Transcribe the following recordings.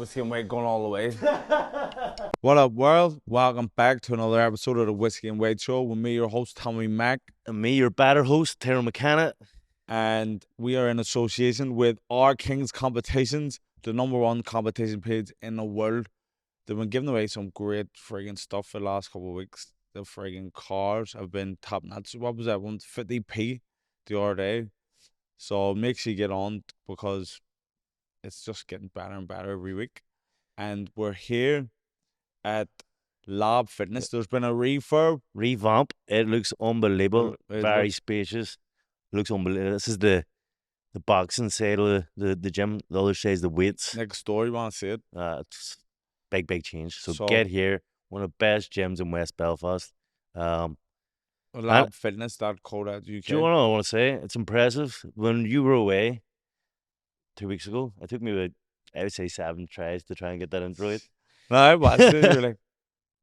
Whiskey and Wade going all the way. What up, world? Welcome back to another episode of the Whiskey and Wade Show with me, your host, Tommy Mack. And me, your batter host, Tyrone McKenna. And we are in association with Our Kings Competitions, the #1 competition page in the world. They've been giving away some great friggin' stuff for the last couple of weeks. The friggin' cars have been top notch. What was that one? 50p the other day. So make sure you get on because it's just getting better and better every week. And we're here at Lab Fitness. There's been a revamp. It looks unbelievable. Very looks spacious. Looks unbelievable. This is the boxing side of the gym. The other side is the weights. next door. You want to see it? It's big change. So, So- get here. One of the best gyms in West Belfast. Labfitness.co.uk. Do you know what I want to say? It's impressive. When you were away 2 weeks ago, it took me about, I would say, 7 tries to try and get that intro right. No, I watched it. You're like,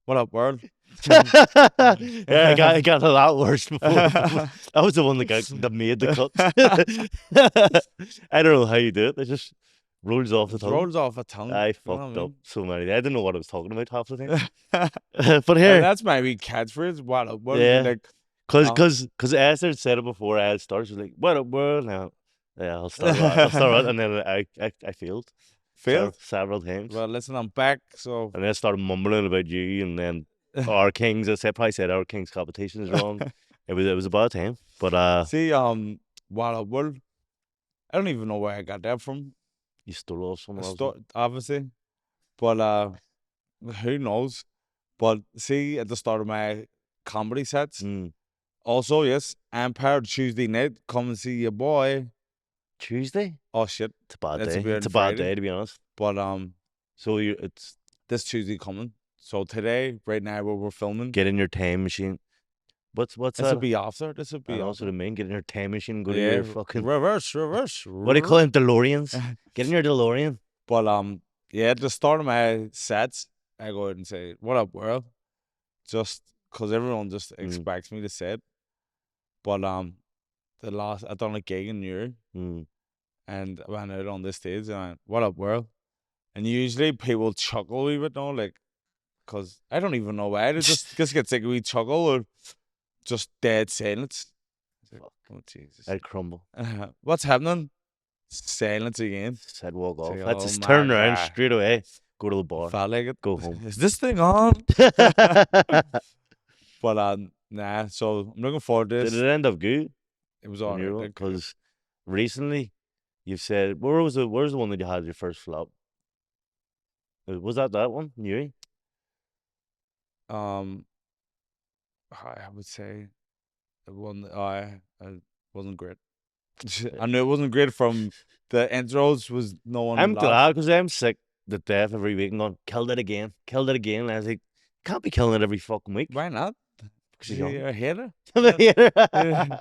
what up, world? Yeah, it got a lot worse before. That was the one that made the cut. I don't know how you do it. It just rolls off the It tongue. rolls off a tongue. I You know fucked what I up mean? so many. I didn't know what I was talking about half the time. And But here, that's my wee catchphrase. What up, world? Yeah. Like, because Esther said it before I had started. She was like, "What up, world?" Now, yeah, I'll start that. And then I failed. failed. Several times. Well, listen, I'm back. So And then I started mumbling about you, and then our Kings. Probably said our Kings competition is wrong. It was about time. But see, what up, world? I don't even know where I got that from. you stole off someone else. Obviously, but who knows? But see, at the start of my comedy sets, also yes, Empire Tuesday night, come and see your boy. Tuesday? Oh shit! It's a bad That's a day. bit It's a bad Friday. day, to be honest. But So it's this Tuesday coming. So today, right now, where we're filming, get in your time machine. What's this that? will be after. This will I be know what I after. mean. Get in your time machine and go to Yeah, your fucking. reverse. What do you call them? DeLoreans. Get in your DeLorean. But yeah, at the start of my sets, I go out and say, "What up, world?" Just because everyone just expects me to say it. But I done a gig in New York, and I went out on this stage and I went, "What up, world?" And usually people chuckle a wee bit, no, like, because I don't even know why. They just get like a wee chuckle or just dead silence. It's like, oh Jesus! I'd crumble. What's happening? Silence again. I'd walk off. Say, I'd "Oh just my turn around God." straight away. Go to the bar. Felt like it. Go home. Is this thing on? But nah. So I'm looking forward to Did this. it end up good? It was alright. Because recently you've said where's the one that you had your first flop? Was that one? Newey? I would say it wasn't. It wasn't great. I knew it wasn't great from the intros. Was no one. I'm laughed. glad because I'm sick to death every week and going, killed it again. And I was like, can't be killing it every fucking week. Why not? Because you're You're a hater. young.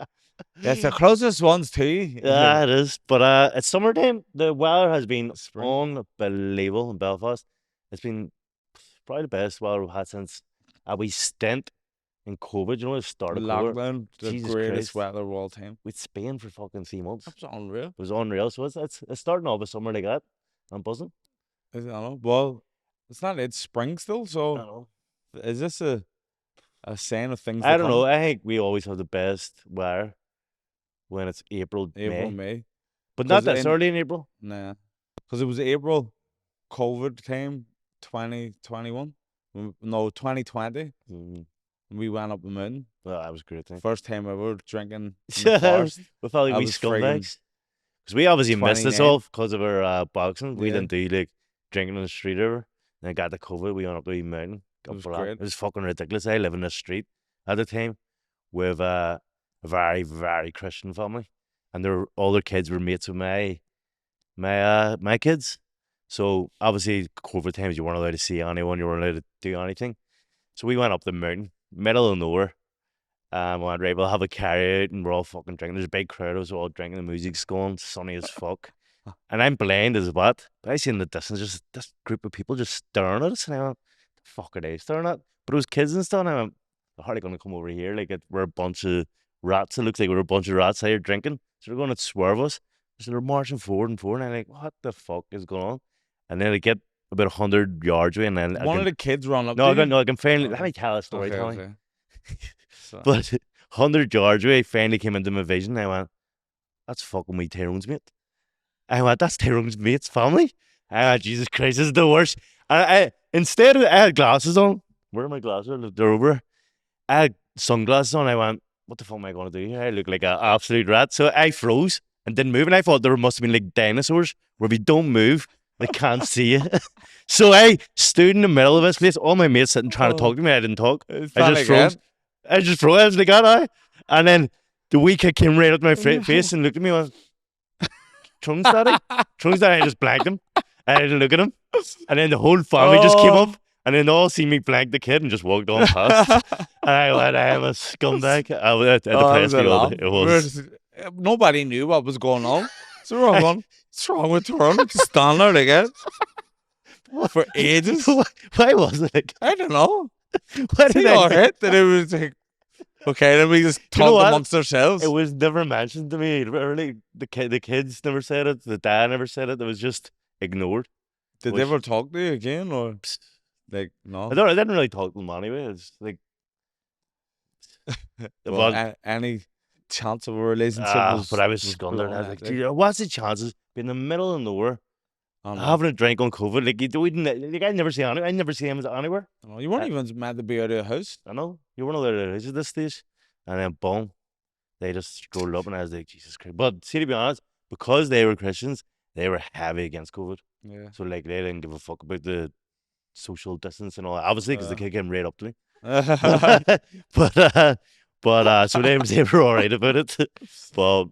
That's the closest ones to you. Yeah, it is. But it's summertime. The weather has been Spring. unbelievable in Belfast. It's been probably the best weather we've had since a wee stint in COVID. You know, it started COVID. Lockdown, the Jesus greatest Christ. weather of all time. With Spain for fucking 3 months. That's unreal. It was unreal. So it's starting off with summer like that. I'm buzzing. I don't know. Well, it's not. It's spring still. I So don't know. is this a sign of things? I don't know. I think we always have the best weather when it's April, April, May. May. But not 'Cause that in- early in April. Nah, because it was April, COVID came, 2021. No, 2020. Mm. We went up the mountain. Well, that was a great thing. First time ever drinking in the forest. We felt like I we was friggin' scumbags. Because we obviously missed this 29. off because of our boxing. We Yeah. didn't do like drinking on the street ever. Then got the COVID. We went up the wee mountain. It was for that. great. It was fucking ridiculous. I live in the street at the time with a very, very Christian family. And all their kids were mates with my kids. So obviously COVID times you weren't allowed to see anyone, you weren't allowed to do anything. So we went up the mountain, middle of nowhere. We went, right, we'll have a carry out and we're all fucking drinking. There's a big crowd, I was all drinking, the music's going, sunny as fuck. And I'm blind as what. But I see in the distance just this group of people just staring at us. And I went, the fuck are they staring at? But it was kids and stuff. And I went, they're hardly going to come over here. Like, we're a bunch of rats. It looks like we're a bunch of rats out here drinking. So they're going to swerve us. So they're marching forward and forward. And I'm like, what the fuck is going on? And then I get about 100 yards away, and then I One of can the kids run up no, to I you. can no, I can finally let Okay. me tell a story, Okay, Tommy. okay. So, But 100 yards away, finally came into my vision. I went, "That's fucking me, Tyrone's mate." I went, "That's Tyrone's mate's family." I went, "Jesus Christ, this is the worst." I instead of I had glasses on. Where are my glasses? They're over. I had sunglasses on. I went, "What the fuck am I going to do here? I look like an absolute rat." So I froze and didn't move. And I thought there must have been like dinosaurs where if you don't move, they can't see you. So I stood in the middle of this place. All my mates sitting trying to talk to me. I didn't talk. it's I just froze. again. I just froze. I was like, "I." And then the wee kid came right up to my face and looked at me and went, "Trunks, daddy?" Trunks, daddy. I just blanked him. I didn't look at him. And then the whole family just came up. And then they all see me blank the kid and just walked on past. And I went, "I am a scumbag." I was at the place a all laugh. day. It was. Nobody knew what was going on. So we're all going, what's wrong with Tyrone? Just stand there again for ages. Why was it like? I don't know. Why See did all I? right that it was like, okay, then we just You know talked what? amongst ourselves. It was never mentioned to me. Really, the kids never said it. The dad never said it. It was just ignored. Did they ever talk to you again, or like no? I didn't really talk to them anyway. It's like, Well, any chance of a relationship was. but I was was scundered. blown I was out, like, like. "Gee, what's the chances being in the middle of nowhere, I know. having a drink on COVID? Like we didn't. Like I never see I never see him anywhere. I know. You weren't even meant to be out of the house. I know you weren't allowed to at this stage, and then boom, they just strolled up, and I was like, Jesus Christ. But see, to be honest, because they were Christians, they were heavy against COVID. Yeah. So like they didn't give a fuck about the social distance and all that. Obviously, because the kid came right up to me. but so they were all right about it. But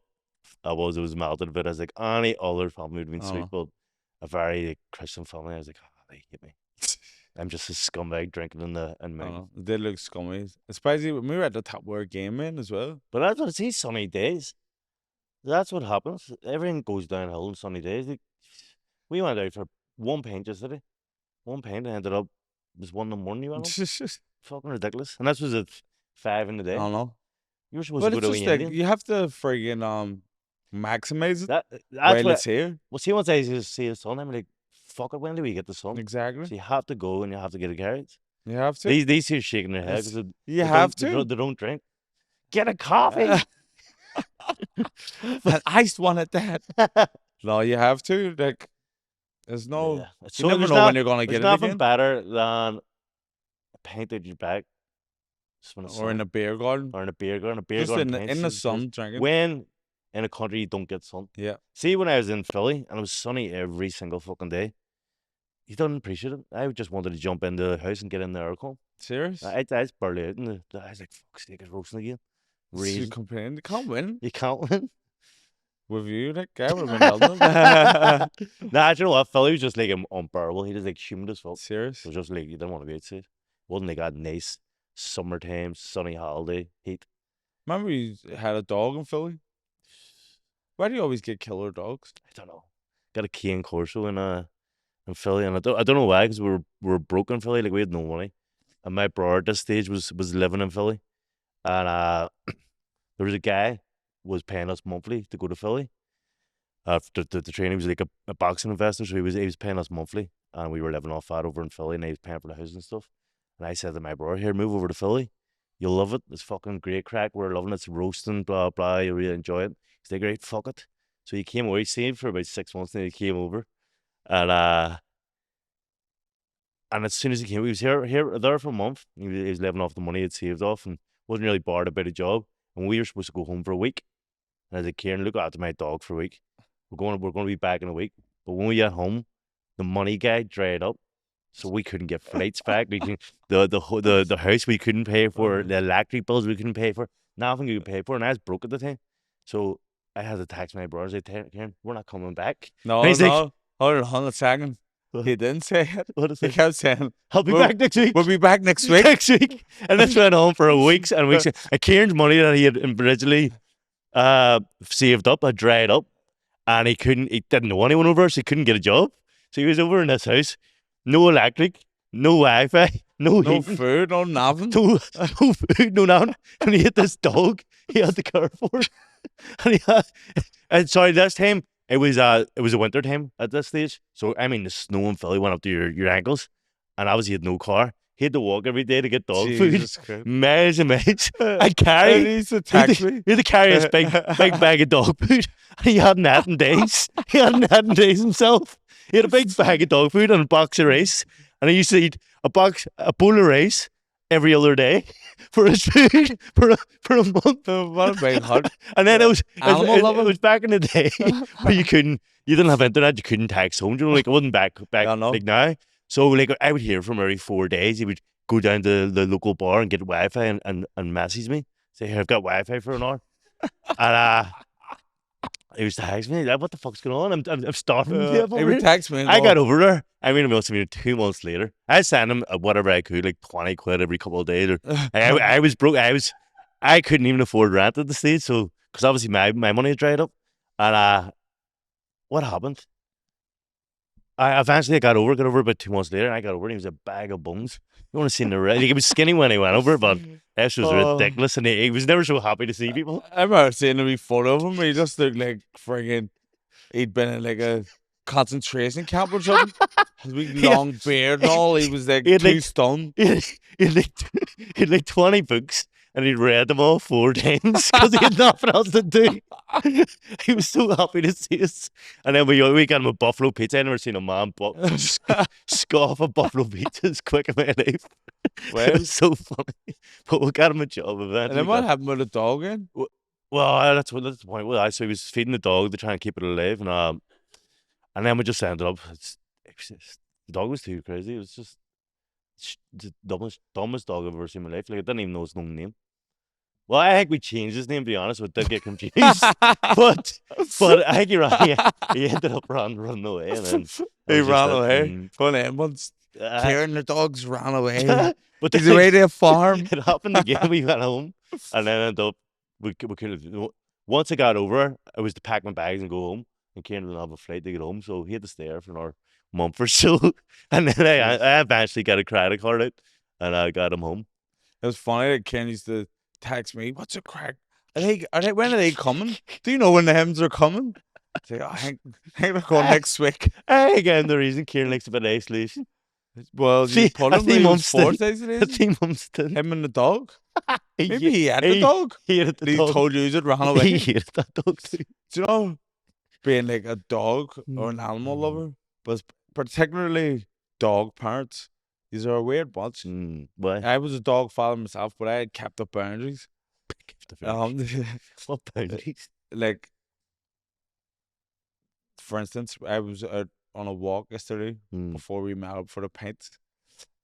it was melted a bit. I was like, any other family would have been sweet, but a very like, Christian family, I was like, oh, they hate me. I'm just a scumbag drinking in It did look scummy, especially when we were at the top where game in as well. But that's what it's sunny days. That's what happens. Everything goes downhill on sunny days. Like, we went out for one pint yesterday. One pint, and ended up it was 1 in the morning. You went home. Fucking ridiculous. And this was at 5 in the day. I don't know. You were supposed to go to it's just like you have to friggin' maximize it that's while what it's here. Well, see, once I see the sun, I'm like, fuck it, when do we get the sun? Exactly. So you have to go and you have to get a carrot. You have to. These two are shaking their head because you have to. They don't drink. Get a coffee. An iced one at that. No, you have to. Like, there's no. Yeah. You never know when you're gonna get it There's nothing again. better than a pint at your back. Or in a beer garden. Or in a beer garden. Just in the sun drinking. When in a country you don't get sun. Yeah. See, when I was in Philly and it was sunny every single fucking day, you don't appreciate it. I just wanted to jump into the house and get in the aircon. Serious? I was barely out, and I was like, "Fuck's sake, it's roasting again." You complain. You can't win. You can't win. With you, that guy would have been building. Nah, you know what? Philly was just like unbearable. He just like humid as fuck. Serious? It was just like you didn't want to be outside. Wasn't like a nice summertime sunny holiday heat. Remember you had a dog in Philly? Why do you always get killer dogs? I don't know. Got a Cane Corso in Philly, and I don't know why, because we were broke in Philly, like we had no money. And my brother at this stage was living in Philly, and there was a guy was paying us monthly to go to Philly. The trainer was like a boxing investor, so he was paying us monthly, and we were living off that over in Philly, and he was paying for the house and stuff. And I said to my brother, "Here, move over to Philly. You'll love it. It's fucking great crack. We're loving it. It's roasting, blah blah. You really enjoy it." He's like, "Great, fuck it." So he came away, saved for about 6 months, and then he came over, and as soon as he came, he was there for a month. He was living off the money he'd saved off, and wasn't really bored about a job. And we were supposed to go home for a week. And I was like, "Kieran, look after my dog for a week. We're going to be back in a week." But when we got home, the money guy dried up, so we couldn't get flights back. We can the house we couldn't pay for, the electric bills we couldn't pay for, nothing we could pay for, and I was broke at the time. So I had to text my brother, say, "Kieran, we're not coming back." No, and he's no. like, Hold on a second. He didn't say it. What is He it? kept saying, "I'll be back next week." We'll be back next week. Next week. And this went on for weeks and weeks. And Kieran's money that he had originally saved up had dried up, and he didn't know anyone over, so he couldn't get a job. So he was over in this house, no electric, no Wi-Fi, no heating, food, no nothing. no food, no nothing. And he had this dog he had to care for. And this time it was a winter time at this stage. So I mean the snow in Philly went up to your ankles, and obviously he had no car. He had to walk every day to get dog food. Jesus Christ. Miles and miles. I And carry he used to he had to, text me. he had to carry his big bag of dog food. He hadn't had in days. He hadn't had in days himself. He had a big bag of dog food and a box of rice. And he used to eat a bowl of rice every other day for his food for a month. What a big hug. And then Animal it lover. was back in the day where you didn't have internet, you couldn't text home. You know, like it wasn't back Yeah, no. like now. So like I would hear from every 4 days. He would go down to the local bar and get Wi-Fi and message me. Say, "Here, I've got Wi-Fi for an hour." And he was texting me, like, "What the fuck's going on? I'm starving to death He over would here." text me and I go, got over there. I mean, it must have been 2 months later. I sent him whatever I could, like 20 quid every couple of days. Or I was broke. I couldn't even afford rent at the stage. So, because obviously my money had dried up. And what happened? I eventually got over about 2 months later, and I got over it. He was a bag of bones. You want to see the red? He was skinny when he went over, but this was Oh. ridiculous, and he was never so happy to see people. I remember seeing a wee photo of him. He just looked like friggin'. He'd been in like a concentration camp or something. His wee long beard and all. He was like he had, 2 like- stone. He had like 20 books, and he'd read them all 4 times because he had nothing else to do. He was so happy to see us. And then we got him a buffalo pizza. I never seen a man scoff a buffalo pizza as quick in my life. Well, It was so funny. But we got him a job and eventually. then what happened with the dog then? Well, that's the point. Well, so he was feeding the dog to try and keep it alive, and then we just ended up. The dog was too crazy. It was just the dumbest dog I've ever seen in my life. Like I didn't even know his own name. Well, I think we changed his name to be honest. We did get confused, but I think he ended up running away, and then He was just ran it. away. Going in once. Kieran, the dogs ran away. But He's away to a farm. it happened again. We went home, and then ended up we could have. Once I got over, I was to pack my bags and go home. And Kieran didn't have a flight to get home, so he had to stay there for another month or so. And then I eventually got a credit card out, and I got him home. It was funny that Ken used to text me, "What's a crack? When are they coming? Do you know when the hymns are coming?" I say, "I think they're going next week." Again, the reason Kieran likes a bit of isolation. Well, See, you put I him think when he was Mum's still- 4 days of I age. think Mum's did. Him and the dog. Maybe he had the he- dog. He hated And the he dog. told you it ran He away. hated that dog too. Do you know, being like a dog or an animal lover, but particularly dog parents, these are a weird bunch. Why? I was a dog father myself, but I had kept up boundaries. What boundaries? Like, for instance, I was out on a walk yesterday before we met up for the pint,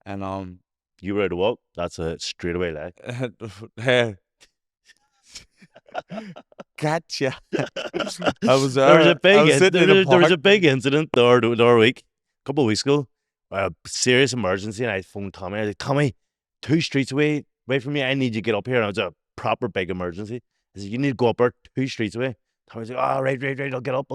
and You were out to walk. That's a straight away lie. Gotcha. I was There was a big sitting in a there was a park. big incident the other week, a couple of weeks ago, a serious emergency, and I phoned Tommy. I was like, "Tommy, 2 streets away from me. I need you to get up here." And it was a proper big emergency. I said, "You need to go up there 2 streets away." Tommy's like, "Oh, right. I'll get up.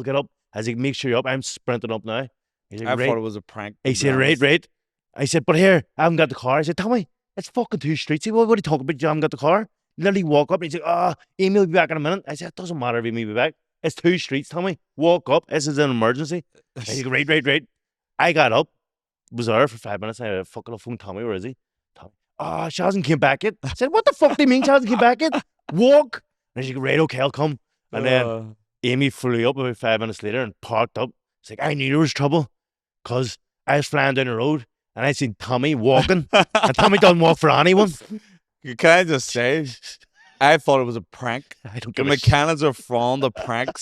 I was like, "Make sure you're up. I'm sprinting up now." He's like, I "Right." thought it was a prank. He to be said, honest. right. I said, "But here, I haven't got the car." I said, "Tommy, it's fucking 2 streets. He said, what are you talking about? You haven't got the car?" Literally walk up and he's like, "Oh, Amy will be back in a minute." I said, "It doesn't matter if Amy will be back. It's 2 streets, Tommy. Walk up. This is an emergency." He's like, right. I got up, was there for 5 minutes. I fucking phone Tommy, where is he? Tommy, "Oh, she hasn't came back yet." I said, "What the fuck do you mean she hasn't came back yet? Walk." And he's like, "Right, okay, I'll come." And then Amy flew up about 5 minutes later and parked up. It's like, I knew there was trouble because I was flying down the road and I seen Tommy walking, and Tommy doesn't walk for anyone. Can I just say, I thought it was a prank. I don't The give a shit. mechanics are fond of pranks.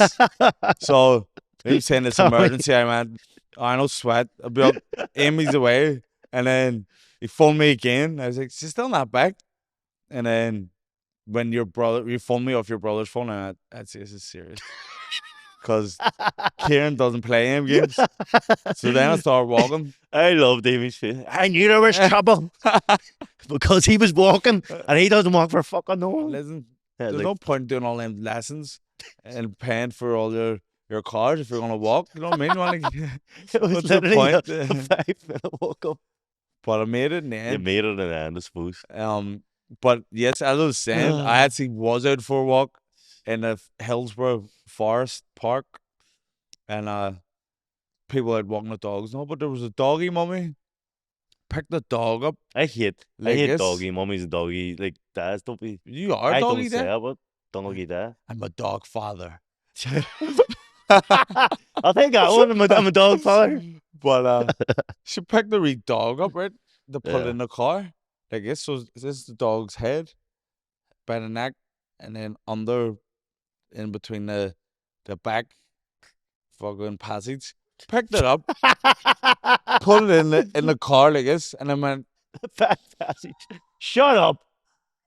So he was saying this Tommy. emergency. I went, "I know sweat. I'll be up. Amy's away." And then he phoned me again. I was like, "She's still not back." And then when you phoned me off your brother's phone, and I'd say this is serious. Because Kieran doesn't play him games. So then I started walking. I loved Amy's face. I knew there was trouble because he was walking and he doesn't walk for fucking no one. Listen, Yeah, there's like, no point in doing all them lessons and paying for all your cars if you're going to walk. You know what I mean? it was what's the literally a point? 5-minute walk up. But I made it in the You end. made it in the end, I suppose. But yes, as I was saying, I actually was out for a walk in the Hillsborough Forest Park. and people out walking the dogs. No, but there was a doggy mummy. Picked the dog up I hate like this. doggy mummies and doggy like dads. Don't be. You are a I don't doggy say dad. it, but doggy dad. I'm a dog father. I'll take that one. I'm a dog father. But she picked the wee dog up, right? To put Yeah. in the car. Like this. So this is the dog's head by the neck, and then under in between the back fucking passage. Picked it up, put it in the car like this, and I went, Back passage. Shut up.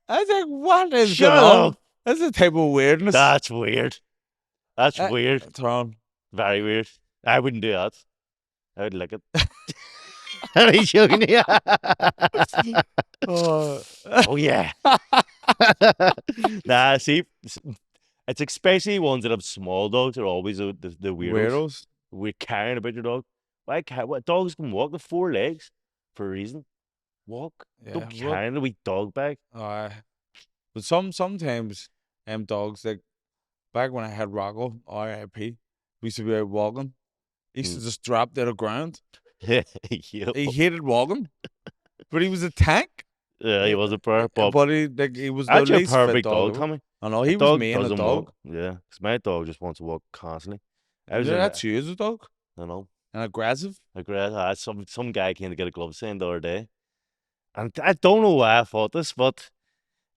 I was like, what is Shut going on? up. That's a type of weirdness. That's weird. That's weird. Tyrone. Very weird. I wouldn't do that. I would lick it. Are you joking? Oh. Oh yeah. Nah, see, it's especially ones that have small dogs are always the weirdos. Weirdos. We're caring about your dog. Why can't what dogs can walk with 4 legs for a reason? Walk. Don't Yeah, carry a wee dog bag. but sometimes dogs, like back when I had Rocco, R.I.P., we used to be out walking. He used to just drop to the ground. Yep. He hated walking, but he was a tank. Yeah, he was a purr, but But he was the actually a least fit perfect dog dog, ever. Tommy. I know A he was dog me and a doesn't dog. walk. Yeah, because my dog just wants to walk constantly. I was Yeah, in that's you as a dog. I know. And aggressive. Some guy came to get a glove signed the other day, and I don't know why I thought this, but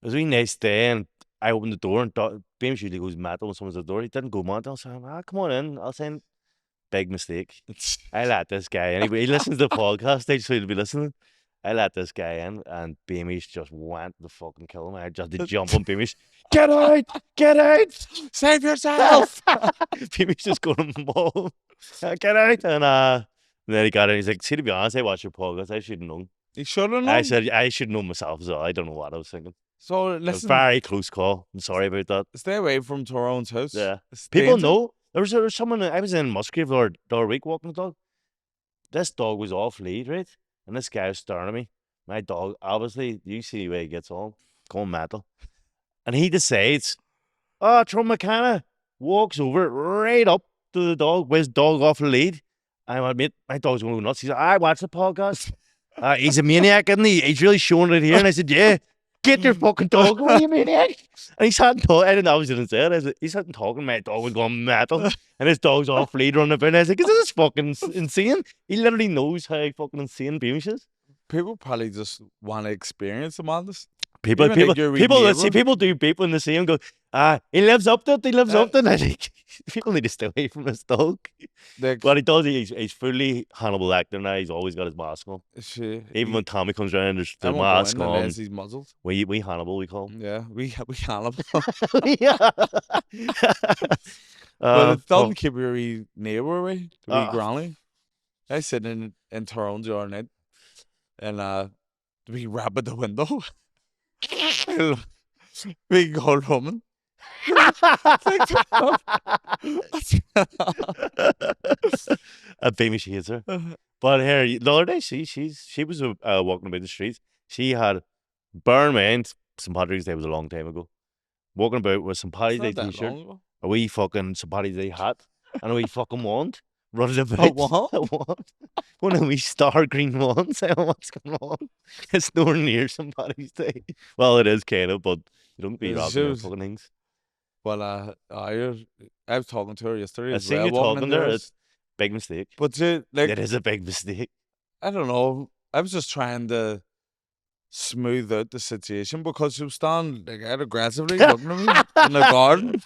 it was a really nice day, and I opened the door, and Beams usually goes mad when someone's at the door. He didn't go mad. I was like, come on in. I'll sign. Big mistake. I let this guy in. He listens to the podcast. They just he'll be listening. I let this guy in, and Beamish just went to fucking kill him. I just had to jump on Beamish. Get out! Get out! Save yourself. Beamish just going to maul him. Get out! And then he got in. He's like, see, to be honest, I watched your podcast. I should have known. He should have known. I said, I should know myself as well. I don't know what I was thinking. So A listen, very close call. I'm sorry about that. stay away from Tyrone's house. Yeah. It's People danger. know. There was someone, I was in Musgrave the other week walking the dog. This dog was off lead, right? And this guy was staring at me. My dog, obviously, you see the way he gets on, going mental. And he decides, Tyrone McKenna walks over right up to the dog, with his dog off the lead. I went, mate, my dog's going to go nuts. He's like, I watch the podcast. He's a maniac, isn't he? He's really showing it here. And I said, yeah. Get your fucking dog away, you maniac! And he sat and talking. I didn't know I was going to say it. I said, he sat and talking. My dog was going mental, and his dog's off lead running about. And I was like, "Is this fucking insane?" He literally knows how fucking insane Beamish is. People probably just want to experience the madness. People Even like your wee do neighbour. people when they see him go, he lives up to it. He lives up to it. And I think people need to stay away from this dog. Like, But he does. He's fully Hannibal Lecter now. He's always got his mask on. Even when Tommy comes around, there's the mask on. Unless he's muzzled. We Hannibal, we call him. Yeah, we Hannibal. Yeah. But it doesn't keep your wee neighbour away, the wee Uh, granny. I sit in Tyrone the other night, and the wee rap at the window. Big old woman. A Beamish hates her. But here, the other day, she was walking about the streets. She had, bear in mind, St. Patrick's Day was a long time ago. Walking about with St. Patrick's Day It's not that t-shirt, long ago. a wee fucking St. Patrick's Day hat, and a wee fucking wand. Running about. what? A wand. One of these star green wands. I don't know what's going on. It's nowhere near St. Patrick's Day. Well, it is kind of, but you don't be It robbing your shows. fucking things. Well, I was talking to her yesterday I as seen well. you walking talking in there. there. It's big mistake. But like, It is a big mistake. I don't know. I was just trying to smooth out the situation because she was standing like out aggressively looking at me in the garden.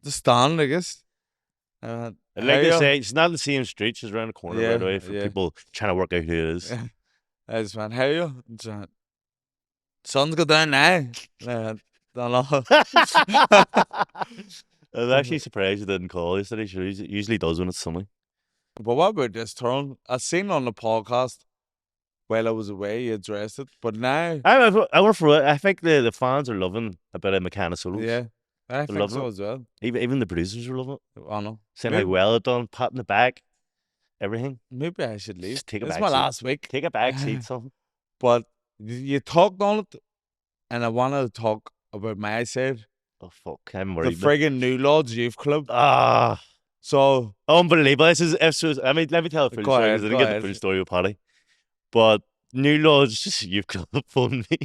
The stand, I guess. And like they say, it's not the same street. She's around the corner Yeah, right away for yeah. people trying to work out who it is. I just went, how are you? And she went, sun's go down now. And I went, don't know. I'm actually surprised she didn't call yesterday. She usually does when it's sunny. But what about this turn? I seen on the podcast while I was away, you addressed it. But now, I went for it. I think the fans are loving a bit of McKenna solos. yeah, I think loving so it. as well. Even the producers are loving it. I know. Saying how well it done, patting the back, everything. Maybe I should leave. Just take a It's back my seat. last week. Take a back seat, son. But you talked on it, and I want to talk about my side. Oh fuck, I'm The worried. friggin' New Lords Youth Club. So Unbelievable. I mean, let me tell a full go story ahead, because I go didn't get the full ahead. story with Paddy. But New Lodge Youth Club phoned me,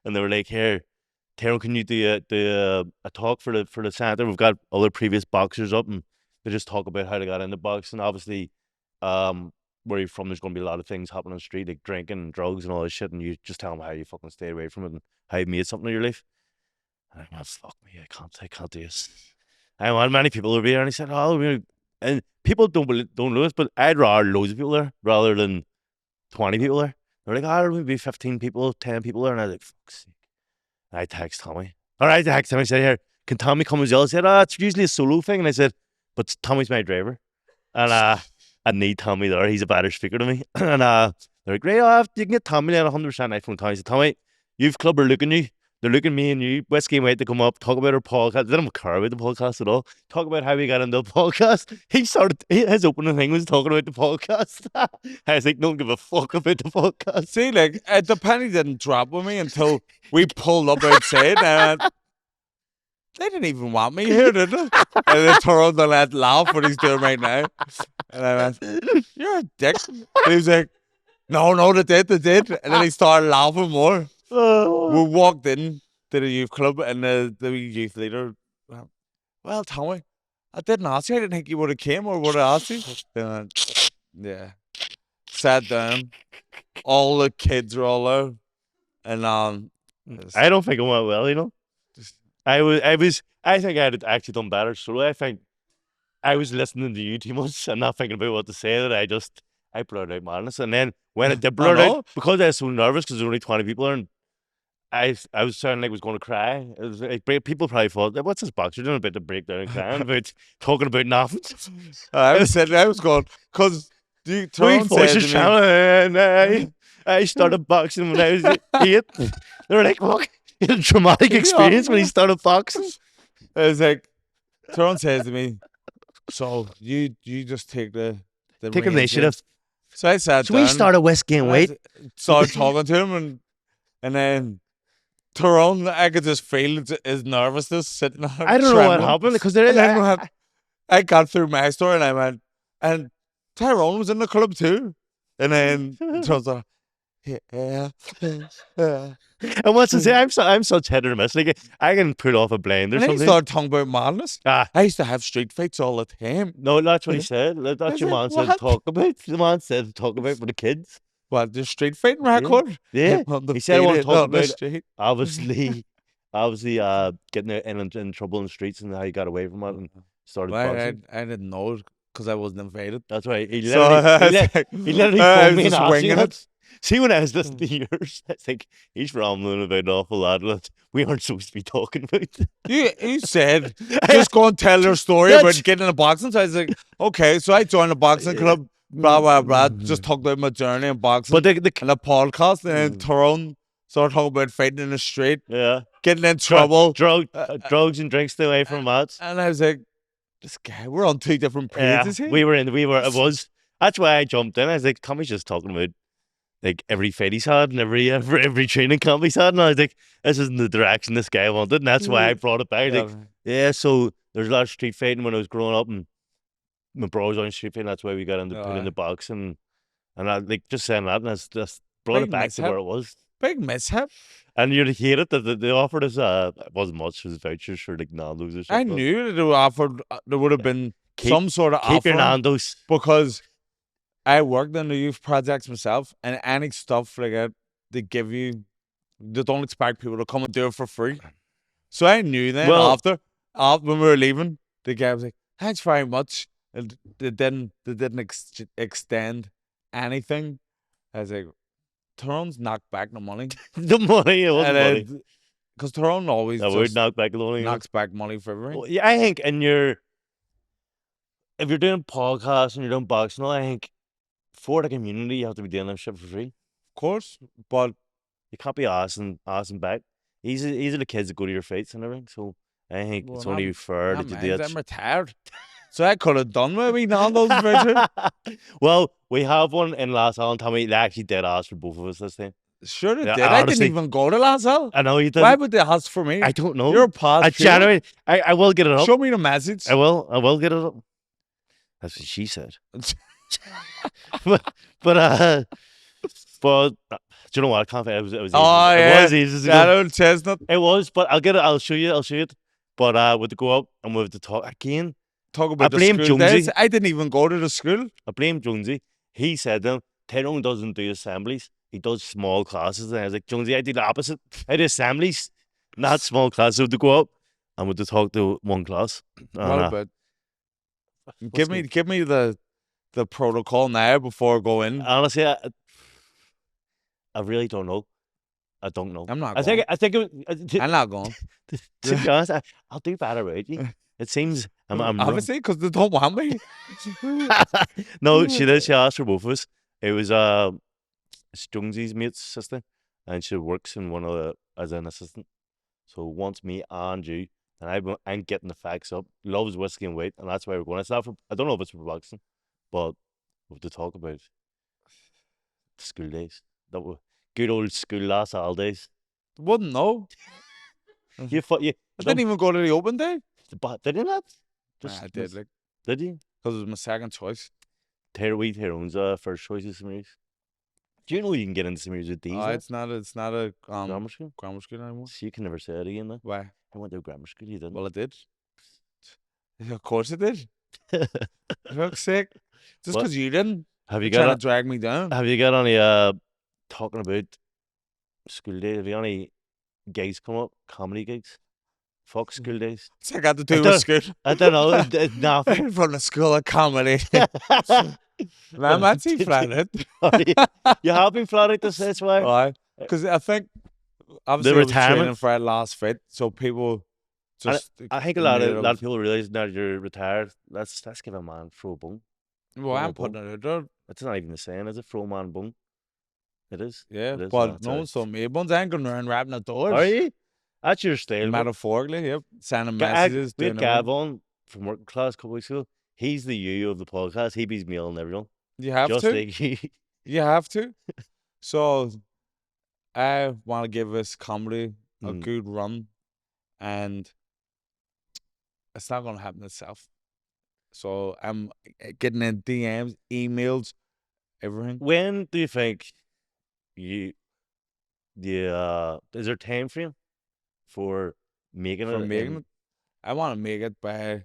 and they were like, "Here, Tyrone, can you do a talk for the centre? We've got other previous boxers up, and they just talk about how they got into boxing. Obviously, where you're from, there's going to be a lot of things happening on the street, like drinking and drugs and all this shit, and you just tell them how you fucking stay away from it and how you made something of your life." And I'm like, "Fuck me, I can't do this." I want many people will be there, and he said, "Oh, and people don't know this, but I'd rather loads of people there rather than 20 people there." They're like, "Oh, there'll be 15 people, 10 people there," and I was like, "Fuck's sake." I text Tommy. All right, I text him. I said, "Here, can Tommy come as well?" He said, "Oh, it's usually a solo thing," and I said, "But Tommy's my driver, and I need Tommy there. He's a better speaker than me." And they're like, "Great, you can get Tommy then 100%." I phoned Tommy. I said, "Tommy, youth club are looking you. They're looking me and you, Whiskey and White, to come up, talk about our podcast." They don't care about the podcast at all. Talk about how we got into the podcast. His opening thing was talking about the podcast. I was like, "Don't give a fuck about the podcast." See, like the penny didn't drop with me until we pulled up outside, and they didn't even want me here, did they? And then Tyrone the lad laugh what he's doing right now, and I went, "You're a dick." And he was like, "No, they did," and then he started laughing more. We walked in to the youth club, and the youth leader went, "Well, Tommy, I didn't ask you. I didn't think you would have came or would have asked you." And yeah, sat down. All the kids were all there, and I don't think it went well, you know. just, I think I had actually done better. So I think I was listening to you too much and not thinking about what to say. That I blurred out madness, and then when it did blurt out, know. because I was so nervous because there were only 20 people there, and I was sounding like I was going to cry. It was like people probably thought, "What's this boxer doing about to break down and crying about talking about nothing?" I was going because Three Tyrone said voices to me, shouting, and I started boxing when I was 8. They were like, "Fuck, he had a traumatic experience when he started boxing." I was like, Tyrone says to me, "So you just take the Take reins, initiative. So I sat So down. we started Whiskey and and White. started talking to him, and then Tyrone, I could just feel his nervousness sitting there. I don't know what trembling. happened because there is. And then I got through my story, and I went, and Tyrone was in the club too. And then Tyrone's like, "Yeah, yeah." And what's to say? I'm such hit or miss. Like I can put off a blind or And then he something. started talking about madness. Ah, I used to have street fights all the time. no, that's what he said. That's your said, man said "What?" talk about. The man said talk about for the kids. What, the street fighting record? Yeah. He said I want to talk on the about street. obviously, getting in trouble in the streets and how he got away from it and started Well, boxing. I didn't know because I wasn't invited. That's right. He So literally I phoned was me and just asked me winging that. it. See, when I was listening to yours, I think he's rambling about an awful lot that we aren't supposed to be talking about. You said just go and tell your story about getting in a boxing. So I was like, okay. So I joined a boxing club. Blah blah blah. Just talked about my journey in boxing. But and a podcast, and then Tyrone started talking about fighting in the street, getting in trouble, drugs and drinks stay away from mats. and I was like, this guy, we're on two different pages here. It was. That's why I jumped in. I was like, Tommy's just talking about like every fight he's had and every training camp he's had, and I was like, this isn't the direction this guy wanted, and that's why I brought it back. Like, so there's a lot of street fighting when I was growing up, and my bro was on street fighting. That's why we got into putting the boxing, and I like just saying that, and it's just brought it back to where it was. Big mishap. And you'd hate it that they offered us it wasn't much, it was vouchers for like Nando's or something. I knew that they were offered. There would have been some sort of keep offer. Your Nando's, because I worked in the youth projects myself, and any stuff like that they give you, they don't expect people to come and do it for free. So I knew then after when we were leaving, the guy was like, "Thanks very much," and they didn't extend anything. I was like, Tyrone's knocked back the money. The money, it wasn't money. Because Tyrone always would knock back the money. Knocks back money for everything. Well, yeah, I think if you're doing podcasts and you're doing boxing, I think for the community you have to be doing them shit for free. Of course, but you can't be asking back. These are the kids that go to your fights and everything. So I think it's only fair that you do it. I'm retired. So I could have done with me Nando's voucher. Well, we have one in Las Allen. Tommy, they actually did ask for both of us this time. Sure they did. I didn't even go to Las Allen. I know you did. Why would they ask for me? I don't know. You're past. I will get it up. Show me the message. I will get it up. That's what she said. but do you know what? I can't. It was ages. Oh It yeah, was ages that ago. old chestnut. It was, but I'll get it. I'll show you. I'll show you it. But we have to go up and we have to talk again. Talk I about the blame school days. Jonesy. I didn't even go to the school. I blame Jonesy. He said them. Tyrone doesn't do assemblies. He does small classes. And I was like, Jonesy, I do the opposite. I do assemblies, not small classes. We have to go up and we have to talk to one class. And, What about? what's Give me the protocol now before I go in. honestly, I really don't know. I don't know. I'm not I going. think it was, I'm not going. to be honest, I'll do better with you. It seems I'm wrong. Obviously, because they don't want me. No, she did. She asked for both of us. It was it's Jonesy's mate's sister, and she works in one of the as an assistant. So wants me and you, and I'm getting the facts up. Loves whiskey and weight, and that's why we're going. It's not for. I don't know if it's for boxing, but we have to talk about the school days. That were good old school last holidays. Wouldn't know. You I didn't even go to the open day. But did you not? I did, like, Did you? because it was my second choice. Tyrone's first choice of Samaris. Do you know you can get into Samaris with these? It's not a grammar school. grammar school anymore. So you can never say it again. Though. Why? I went to grammar school. You didn't. Well, I did. Of course I did. For fuck's sake. Just What? because you didn't. Have you You're trying got? to drag me down. Have you got any talking about school days? Have you any gigs come up? Comedy gigs? Fuck school days. What's that got to do with school? I don't know. It's nothing. From the school of comedy. I'm actually flattered. You have been flattered this way. Why? Because I think obviously I was training for that last fit, so people just. I think a lot of people realize now you're retired. Let's give a man throw a bone. Well, I'm putting it out there. It's not even the saying, is it? Throw a man bone. It is. Yeah, it is. but no one's told me. One's ain't going around rapping at doors. Are you? That's your style. Metaphorically, yep. Sending messages. We had Gav on from working class a couple weeks ago. He's the you of the podcast. He beats me on everyone. You have just to. Like you have to. So I want to give this comedy a good run, and it's not going to happen itself. So I'm getting in DMs, emails, everything. When do you think is there time frame for making it? I want to make it by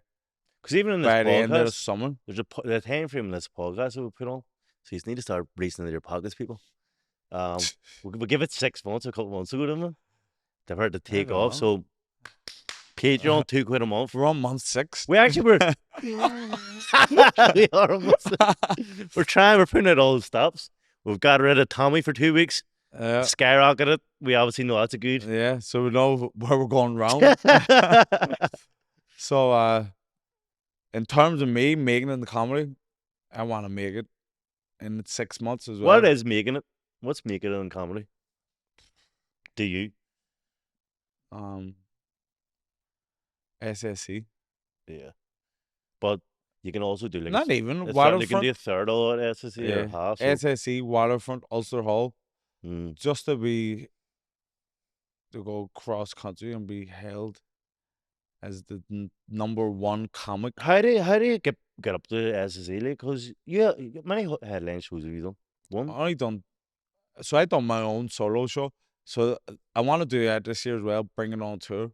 because even in this by the podcast, end of the summer. There's a time frame in this podcast that we put on, so you just need to start reaching into your pockets, people. We'll give it 6 months, a couple months ago, didn't we? They've heard to take off, so Patreon £2 a month. We're on month 6. We actually were. We are on month 6. We're putting out all the stops. We've got rid of Tommy for 2 weeks. Skyrocketed. We obviously know that's a good. Yeah, so we know where we're going wrong. So, in terms of me making it in the comedy, I want to make it in 6 months as well. What is making it? What's making it in comedy? Do you? SSC. Yeah, but you can also do like not even Waterfront. You can do a third of SSC or half. So. SSC, Waterfront, Ulster Hall, just to go cross country and be held as the #1 comic. How do you get up to SSC? Like, because many headline shows have you done? One. So I done my own solo show. So I want to do that this year as well. Bring it on tour.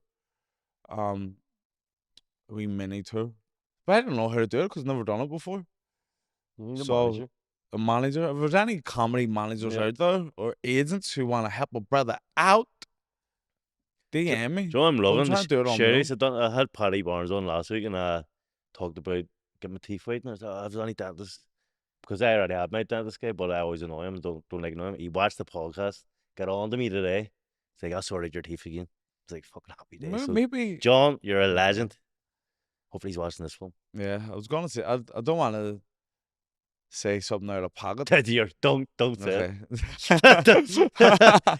A wee mini tour. But I don't know how to do it because I've never done it before. A manager. If there's any comedy managers out there or agents who want to help a brother out, DM me. So I'm loving the series. I had Paddy Barnes on last week and I talked about getting my teeth whitened. I was like, I was only dentist because I already had my dentist guy, but I always annoy him. Don't like annoy him. He watched the podcast, got on to me today. He's like, I sorted your teeth again. It's like fucking happy days. Maybe John, you're a legend. Hopefully he's watching this one. Yeah, I was gonna say I don't want to say something out of pocket. Don't say it.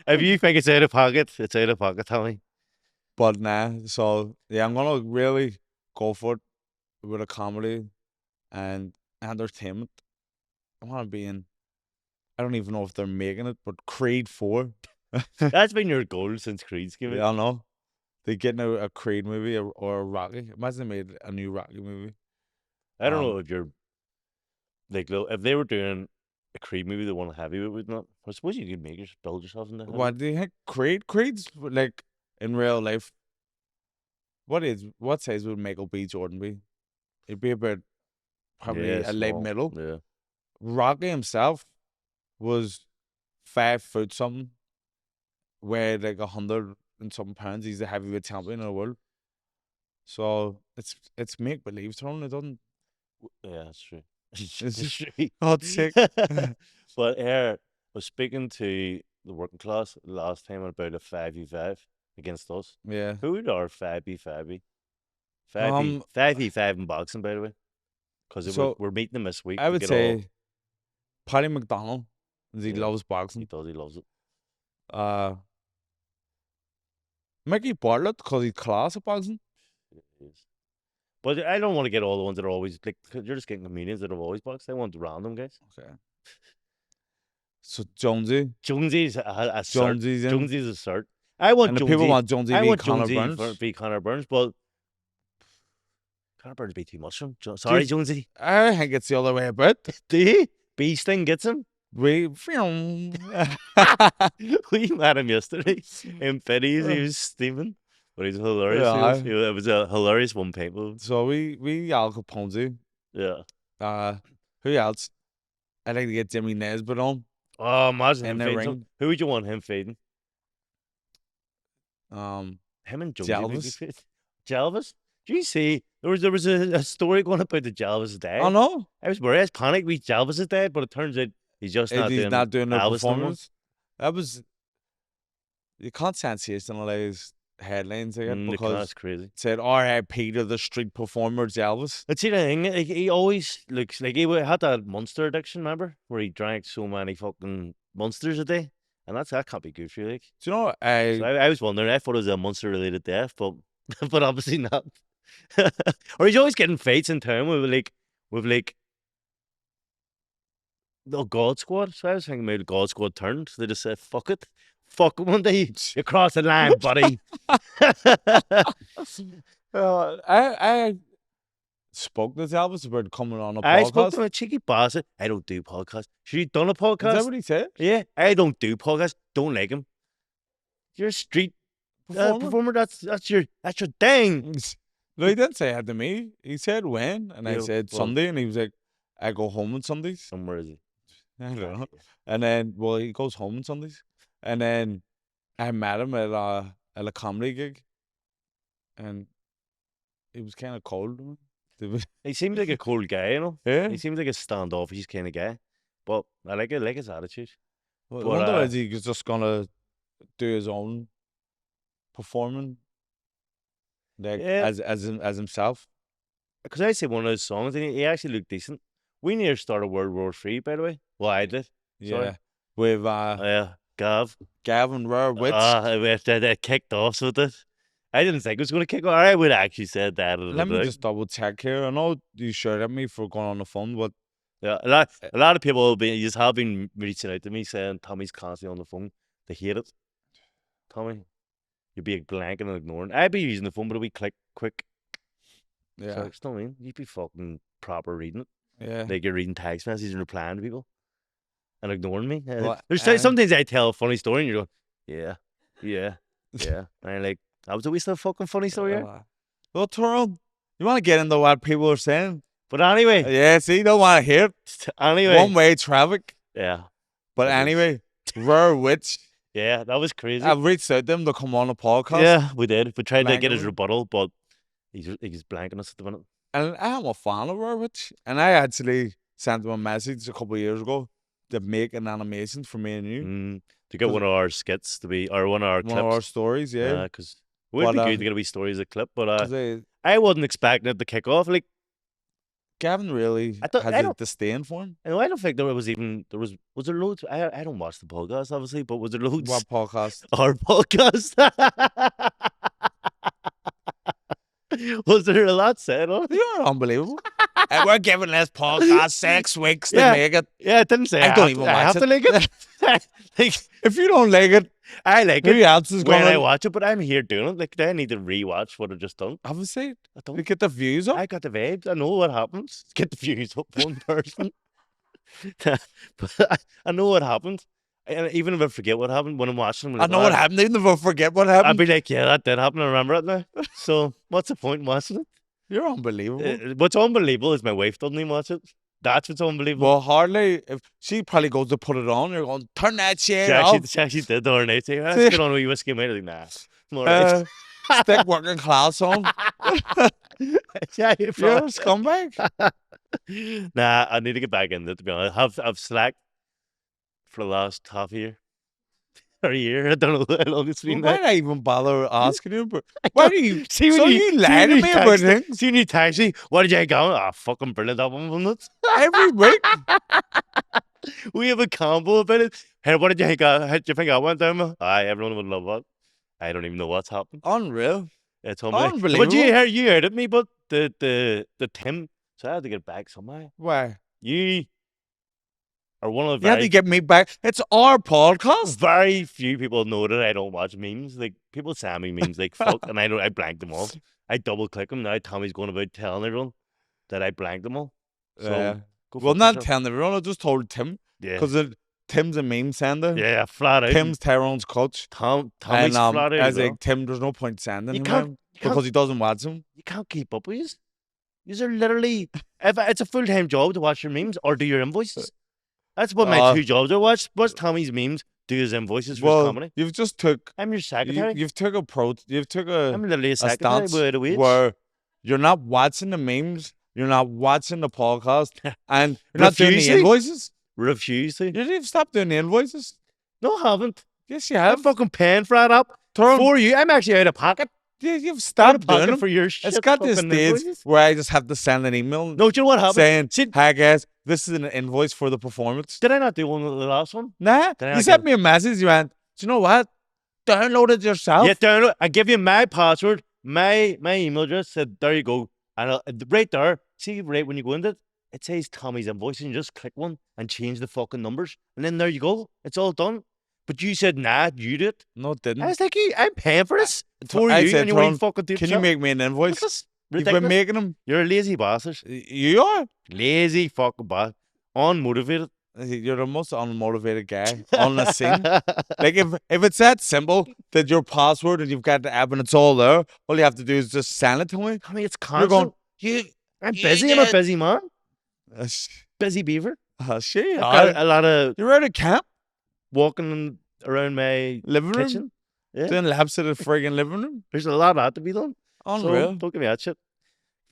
If you think it's out of pocket, it's out of pocket, Tommy. But nah, so yeah, I'm gonna really go for it with a comedy and entertainment. I want to be in. I don't even know if they're making it, but Creed 4. That's been your goal since Creed's came out. Yeah, I know. They're getting a Creed movie or a Rocky. Imagine they made a new Rocky movie. I don't know if you're like if they were doing a Creed movie, the one heavyweight would not. I suppose you could build yourself into What heavyweight. do you think? Creed's like in real life. What size would Michael B. Jordan be? He'd be about probably Yeah, a late small. middle. Yeah. Rocky himself was 5 foot something, weighed like 100 and something pounds. He's the heavyweight champion of the world. So it's make believe, Tyrone. It doesn't. Yeah, that's true. It's It's just true. God's sake. But here, I was speaking to the working class last time about a 5v5 against us. Yeah. Who would our 5v5 Um. 5v5 in boxing, by the way? Because So we're meeting them this week I to would get all. say Paddy McDonald. He Yeah, loves he boxing. does. He loves it. Uh, Mickey Bartlett because he's class at boxing. Yeah, he is. But I don't want to get all the ones that are always like. 'Cause you're just getting comedians that have always boxed. I want random guys. Okay. So Jonesy. Jonesy's a cert. Jonesy's in. Jonesy's a cert. I want And the Jonesy. people want Jonesy I v want Conor Jonesy Burns. v Conor Burns, but Conor Burns be too much for him. Sorry, Jonesy. I think it's the other way about. Do you? Bee Sting gets him. We We met him yesterday in Fiddy's. He was steaming, but he's hilarious. Yeah. It was a hilarious one paint move. So we Al Capone. Yeah. Who else? I'd like to get Jimmy Nesbitt on. Oh, imagine In him the fading. ring. Who would you want him fading? Him and Jonesy. Jelvis. Jelvis? Do you see? There was a story going about the Jelvis dead. Oh no, I was worried. I was panicked. Jelvis is dead, but it turns out he's just not he's doing. not doing the Elvis no more. performance. That was you can't sensationalize headlines again because That's crazy. it said R.I.P. to the street performer Jelvis. But see the thing, like, he always looks like he had that monster addiction. Remember, where he drank so many fucking monsters a day, and that can't be good for you. Like, Do you know? so I was wondering. I thought it was a monster related death, but but obviously not. Or he's always getting fights in town with the God Squad. So I was thinking maybe the God Squad turned. They just said, "Fuck it, fuck it one day. You cross the line, buddy." I spoke to Jelvis about coming on a I spoke podcast. to him a cheeky bastard. I don't do podcasts. Should you done a Is podcast? that what he said? Yeah, I don't do podcasts. Don't like him. You're a street performer. That's your thing. No, he didn't say that to me. He said when, and I Yeah, said well- Sunday, and he was like, "I go home on Sundays." Somewhere is he? I don't know. And then, well, he goes home on Sundays, and then I met him at a comedy gig, and he was kind of cold to me. He seems like a cool guy, you know. Yeah. He seems like a standoffish kind of guy, but I like his attitude. I But, wonder is he just gonna do his own performing, like Yeah. as himself? Because I say one of his songs, and he actually looked decent. We near started World War III, by the way. Well, I did. Sorry. Yeah, with Yeah, Gav. Gavin Rurwitz. That kicked off with it. I didn't think it was going to kick off. I would actually said that. Let me just double check here. I know you shouted at me for going on the phone, but Yeah, a lot of people have been reaching out to me saying Tommy's constantly on the phone. They hate it. Tommy, you'd be blanking and ignoring. I'd be using the phone, but it'd be quick. yeah, So, you know what I mean? You'd be fucking proper reading it. yeah. Like you're reading text messages and replying to people and ignoring me. Well, There's sometimes I tell a funny story and you're going, yeah. And I'm like, that was a waste of a fucking funny story. Yeah. Well, Tyrone, you want to get into what people are saying? But anyway, Yeah, see, you don't want to hear it. anyway, One-way traffic. yeah, But That is- anyway, Rurwitz, yeah, that was crazy. I've reached out to him to come on the podcast. Yeah, we did. We tried to get his Blanking him. rebuttal, but he's blanking us at the minute. And I am a fan of Rurwitz. And I actually sent him a message a couple of years ago to make an animation for me and you. To get 'Cause- one of our skits to be, or one of our One of our clips. stories, yeah. Because it would be But, good to get a wee story as a clip, but 'Cause I wasn't expecting it to kick off. Like, Gavin really I don't- has I a don't- disdain for him. I don't think was there loads. I don't watch the podcast obviously, but was there loads? What podcast? Our podcast. Was there a lot said on it? You're unbelievable. And we're giving this podcast 6 weeks to Yeah. make it. Yeah, it didn't say. I don't even I have watch to like it. Like, If you don't like it, I like who it else is when going I to watch it, but I'm here doing it. Like, I need to rewatch what I just done. have a seat? I don't. To get the views up? I got the vibes. I know what happens. Get the views up one person. But I know what happened. And even if I forget what happened, when I'm watching, I'm I like, know what happened. Even if I forget what happened. I'd be like, yeah, that did happen. I remember it now. So what's the point in watching it? You're unbelievable. What's unbelievable is my wife doesn't even watch it. That's what's unbelievable. Well, hardly. If she probably goes to put it on, you're going, turn that She shit actually, off. she actually did the other night. Say, let's See? get on with whiskey, mate. I was like, nah, I'm all right. Stick working class on. Yeah, You're a scumbag. Nah, I need to get back in it, to be honest. I've slacked for the last half a year or a year. I don't know how long it's Well, been why now. did I even bother asking you? But why do you? See So when you see lie when to you me about text, things see when you text me, what did you go? Ah, fucking brilliant, that one was nuts. every week. We have a combo about it. Hey, what did you think? How did you think I went down? Aye, everyone would love that. I don't even know what's happened. Unreal. It's unbelievable. But Unbelievable. you heard it me, but the Tim. So I had to get back somehow. Why? You are one of the You had to get me back. It's our podcast. very few people know that I don't watch memes. Like people send me memes like fuck, and I blank them all. I double click them now. Tommy's going about telling everyone that I blanked them all. So go Well, fuck not yourself. telling everyone. I just told Tim Yeah, because Tim's a meme sender. yeah, flat out. Tim's Tyrone's coach. Tommy's And flat out I as was well. like, Tim, there's no point sending You him can't, him you can't, because he doesn't watch him. you can't keep up with you. These are literally, if it's a full time job to watch your memes or do your invoices. That's what my two jobs are. Watch Tommy's memes, do his invoices for his Well, comedy. you've just took I'm your secretary. you've took I'm literally a secretary stance with a wage. where you're not watching the memes, you're not watching the podcast, and you're not doing the Refuse to. invoices. Refuse to. You didn't stop doing the invoices. No, I haven't. Yes, you I'm have. fucking paying for that up for you. I'm actually out of pocket. Yeah, you've Out stopped of doing pocket them. for your It's shit got this fucking stage invoices. where I just have to send an email No, do you know what happened? saying, See, "Hi guys, this is an invoice for the performance." did I not do one of the last one? Nah, Did I you not sent give? me a message. You went, "Do you know what? Download it yourself." Yeah, download. I give you my password, my email address. Said there you go, and right there, see right when you go into it, it says Tommy's invoice, and you just click one and change the fucking numbers, and then there you go. It's all done. But you said nah, you did it. No, it didn't. I was like, I'm paying for this for I you, said, and you won't even Tyrone, fucking do it can you yourself. make me an invoice? Ridiculous. You've been making them. You're a lazy bastard. You are. Lazy fucking bastard. Unmotivated. You're the most unmotivated guy on the scene. Like if it's that simple that your password and you've got the app and it's all there, all you have to do is just send it to me. I mean, it's You're going, constant. I'm busy. I'm a busy man. Busy beaver. Sure you I've are. got a lot of You're out of camp, walking around my living room, kitchen. Yeah. doing laps at the friggin' living room. There's a lot of that to be done. Unreal. So don't give me that shit.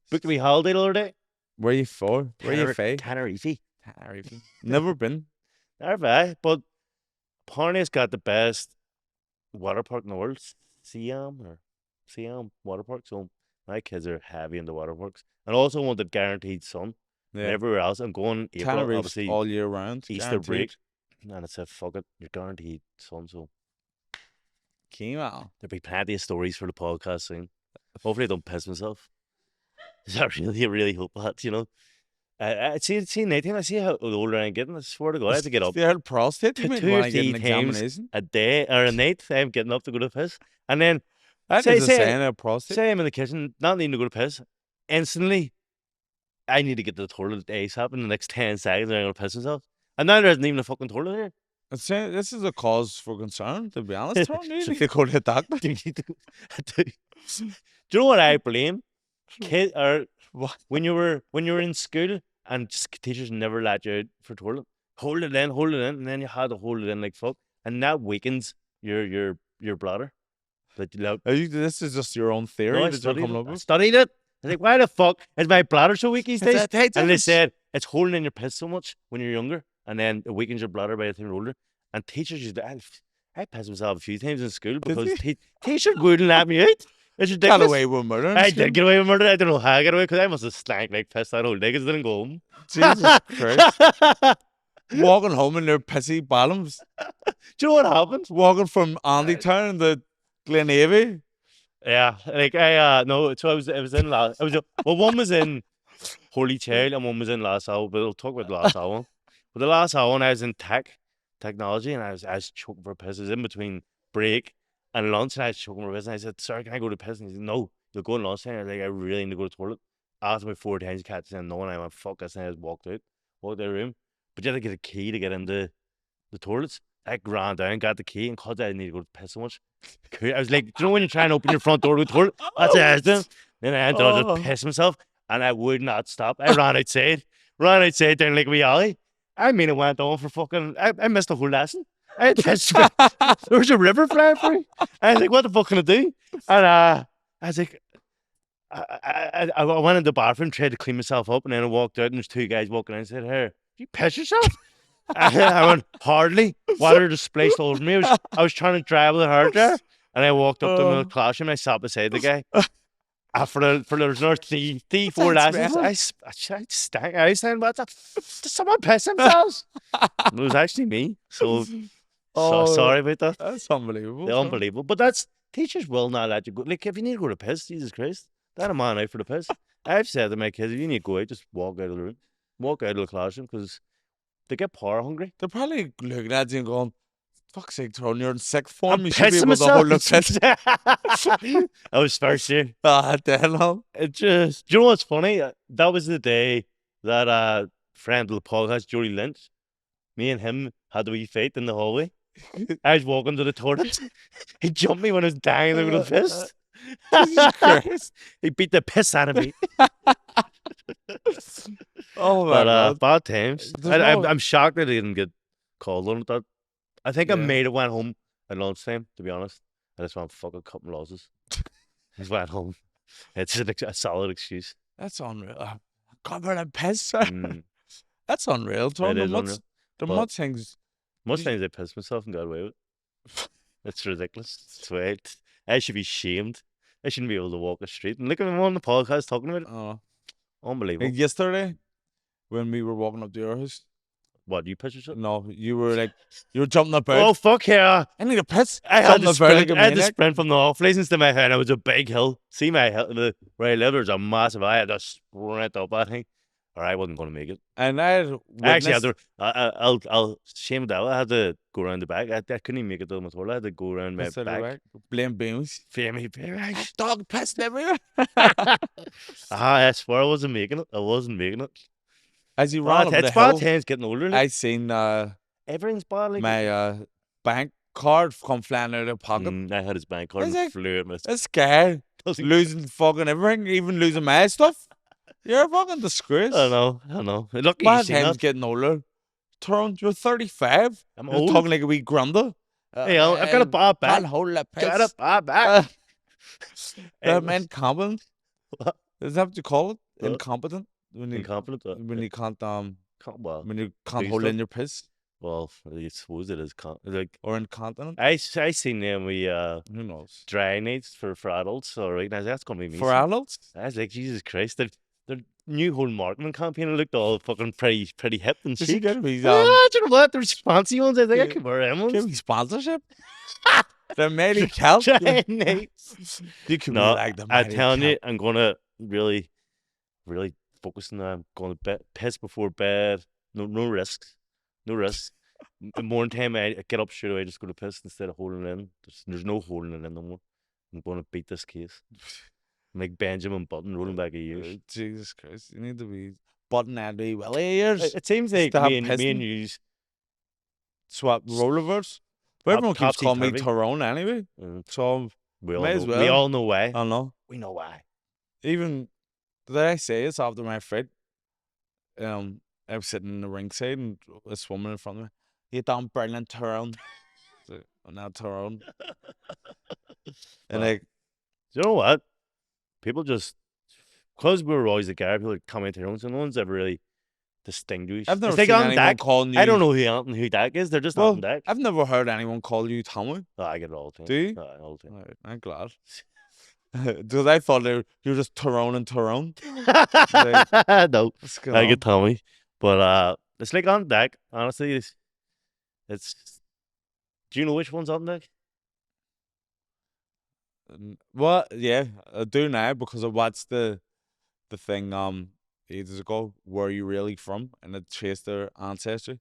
Booked me holiday the other day. Where you for? Where you fay? Tenerife. Never been. Never been. But apparently it's got the best water park in the world. Siam water park. So my kids are heavy into water parks. And also want the guaranteed sun. And everywhere else, I'm going April, Tenerife's obviously all year round. Easter break. And it's a fuck it, you're guaranteed sun. So Kimo. there'll be plenty of stories for the podcast soon. Hopefully I don't piss myself. I really hope that, you know. See, Nathan, I see how older I'm getting. I swear to God, I have to get up The old prostate, you mean, two when or I get three an times examination? a day or a night. I'm getting up to go to piss. And then That say, is a say, sign of prostate. say I'm in the kitchen, not needing to go to piss. Instantly, I need to get to the toilet ASAP in the next 10 seconds. I'm going to piss myself. And now there isn't even a fucking toilet here. This is a cause for concern, to be honest. Tyrone. You need to go to the doctor. Do you know what I blame? Kid or What? when you were in school and teachers never let you out for toilet. Hold it in, and then you had to hold it in like fuck. And that weakens your bladder. But This is just your own theory no, I that you're studied coming it. up I with? studied it. I was like, why the fuck is my bladder so weak these days? Hey, And they Dennis. said it's holding in your piss so much when you're younger, and then it weakens your bladder by the time you're older. And teachers used to, I pissed myself a few times in school because teachers wouldn't let me out. It's ridiculous. Got away with murder. I did get away with murder. I don't know how I got away because I must have stank like piss that whole day because I didn't go home. Jesus Christ. Walking home in their pissy bottoms. Do you know what happened? Walking from Andytown to Glenavy. Yeah, like no. So it was in last. One was in Holy Child and one was in last hour. But we'll talk about the last hour. But the last hour, I was in technology, and I was choking for a piss. It was in between break and lunch, and I was choking for a piss. And I said, "Sir, can I go to piss?" And he said, "No, you'll go in lunchtime." I was like, "I really need to go to the toilet." Asked me 4 times, cat said no, and I went, "Fuck this," and I just walked out of the room. but you had to get a key to get into the toilets. I ran down, got the key, and cause I need to go to piss so much. I was like, do you know when you try and open your front door to the toilet? That's what I was doing. Then I ended up just Oh. piss myself, and I would not stop. I ran outside down like a wee alley. I mean, it went on for fucking. I missed the whole lesson. I had pissed. There was a river flying through. I was like, what the fuck can I do? And I was like, I went in the bathroom, tried to clean myself up, and then I walked out, and there's two guys walking in and said, "Here, you piss yourself?" I went, "Hardly." Water just splashed all over me. I was trying to dry with a hard dryer, and I walked up to the classroom, and I sat beside the guy. For there's another three, 4 lessons, I stank. I was saying, "What's up? Did someone piss themselves?" It was actually me. So sorry about that. That's unbelievable. They're unbelievable. But that's teachers will not let you go. Like if you need to go to piss, Jesus Christ, that a man out for the piss. I've said to my kids, if you need to go out, just walk out of the room, walk out of the classroom, because they get power hungry. They're probably looking at you and going, "Fuck's sake, Tyrone, you're in sixth form. I'm You should be pissing able to hold the myself. piss." I was first year. Damn. It just, do you know what's funny? That was the day that friend of the podcast, Joey Lynch, me and him had a wee fight in the hallway. I was walking to the toilet. He jumped me when I was dying over the piss. Jesus Christ. He beat the piss out of me. Oh my But God. bad times. I'm shocked that I didn't get called on that. I think I Yeah. may have went home at lunchtime, to be honest. I just went fucking cut my losses. Just went home. It's a solid excuse. That's unreal. Covered in piss. Mm, That's unreal. Tyrone, it is unreal. the But much things. most times I piss myself and got away with it. It's ridiculous. It's weird. I should be shamed. I shouldn't be able to walk the street. And look at him on the podcast talking about it. Oh. Unbelievable. Like yesterday, when we were walking up to your house. What, you piss yourself? No, you were jumping about. Oh, fuck yeah. I need a piss. I had to Jumping sprint from the off license to my head. It was a big hill. See my hill, where I live, there's a massive. I had to sprint up that thing, or I wasn't going to make it. And I had Actually, had to, I'll shame that. I had to go around the back. I couldn't even make it to my toilet. I had to go around my back. Blame beams. Family back. Dog pissed everywhere. I swear I wasn't making it. I wasn't making it. As you ran up the It's hill, bad times getting older. I seen everything's bad. Like my bank card come flying out of the pocket. I had his bank card and flew at me. That's scared. Losing fucking everything, even losing my stuff. You're a fucking disgrace. I know. Lucky bad you times getting older. Tyrone, you're 35. I'm you're old. Talking like a wee granda. Hey, I've got a bad back. Hold that piss. Got a bad back. I'm incompetent. What? Is that what you call it? What? Incompetent? Incompetent? When you can't when you can't hold stuff? in your piss? Well, I suppose it is like Or incontinent? I seen them who knows? dry nights for adults. All right, now that's gonna be me. For adults? I was like, Jesus Christ, their new whole marketing campaign looked all fucking pretty hip and Is he chic. gonna be Do you know what? There's fancy ones. I think I could wear them ones. give me sponsorship? The Mighty Cal? Dry nights. You could No, be like the I'm Mighty telling Cal. you, I'm gonna really focus on that. I'm going to piss before bed. No risks. No risks. The morning time I get up straight away, just go to piss instead of holding it in. There's no holding it in no more. I'm going to beat this case. Like Benjamin Button rolling back a years. Jesus Christ. You need to be button Andy Willie ears. It seems like Stop me and pissing. you Swap rollovers. But everyone keeps calling me topsy-turvy. Tyrone anyway. So we all May know. as well. We all know why. I don't know. We know why. Even did I say it's after my fight? I was sitting in the ringside and this woman in front of me. You done brilliant, Tyrone. So, now Tyrone. And Well, like, you know what? People just, because we were always the guy, people would comment their own, so no one's ever really distinguished. I've never It's like seen on anyone Dak. calling you. I don't know who Dak is. They're just Well, on Dak. I've never heard anyone call you Tommy. Oh, I get it all the time. Do you? All the time. Alright, I'm glad. Because I thought you were just Tyrone and Tyrone. No, What's I going on? get Tommy. But it's like on Dak. Honestly, it's. Do you know which one's on Dak? Well, yeah, I do now because I watched the thing ages ago. Where are you really from? And it traced their ancestry.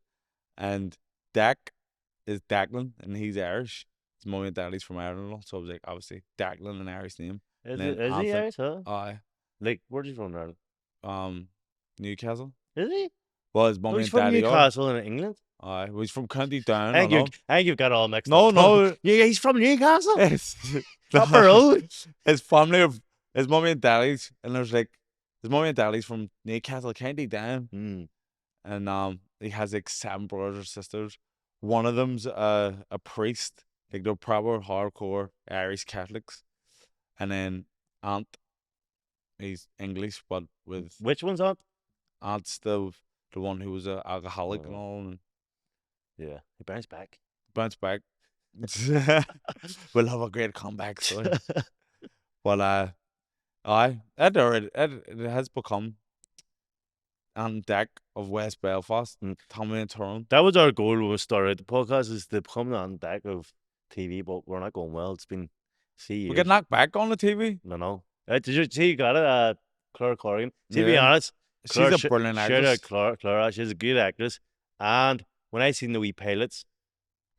And Dak is Declan, and he's Irish. His mummy and daddy's from Ireland, so I was like, obviously Declan, an Irish name. Is then he Anthem. Irish? Huh? Aye, Like, where's he from? Ireland? Newcastle. Is he? Well, his Oh, mummy he's and from daddy are. Newcastle in England. Well, he's from County Down, I know. I think you've got it all mixed No, up. Tom. no. Yeah, he's from Newcastle. It's, Up the road. his family of his mummy and daddy's, and there's like his mummy and daddy's from Newcastle, County Down, and he has like 7 brothers or sisters. One of them's a priest, like they're proper hardcore Irish Catholics, and then aunt, he's English, but with Which one's up? aunt's the one who was a alcoholic and all, and Yeah, he bounced back. bounced back. We'll have a great comeback story. But it has become on deck of West Belfast, Tommy and Tyrone. That was our goal when we started the podcast, is to become on deck of TV, but we're not going well. It's been 3 years. We get knocked back on the TV. No. Did you see you got it? Claire Corrigan. See, to be Yeah. honest, She's a brilliant shout actress. out Claire. She's a good actress. And when I seen the wee pilots,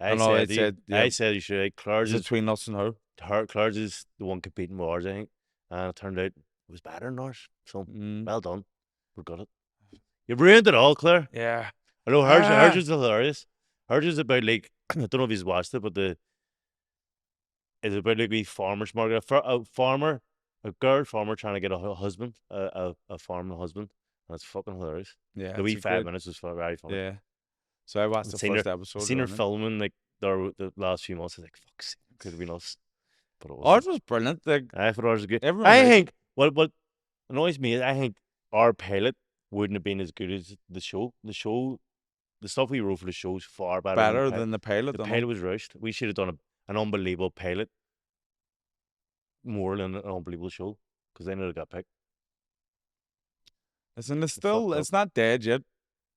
I know, said, it said, yeah. I said you should. Claire's It's is between us and her. Claire's is the one competing with ours, I think. And it turned out it was better than ours. So well done. We got it. You've ruined it all, Claire. Yeah. I know hers is hilarious. Hers is about like I don't know if he's watched it, but it's about like a farmer's market. A girl farmer trying to get a husband, a farming husband, and it's fucking hilarious. Yeah. The wee 5 minutes was very funny. Yeah. So I watched the first episode. I seen her filming like the last few months. I was like, fuck, could have been us. But it wasn't. Ours was brilliant. Like, I thought ours was good. everyone I liked think what annoys me is I think our pilot wouldn't have been as good as the show. The stuff we wrote for the show is far better than the pilot. The pilot was rushed. We should have done an unbelievable pilot more than an unbelievable show, because then it would have got picked. Listen, it's not dead yet.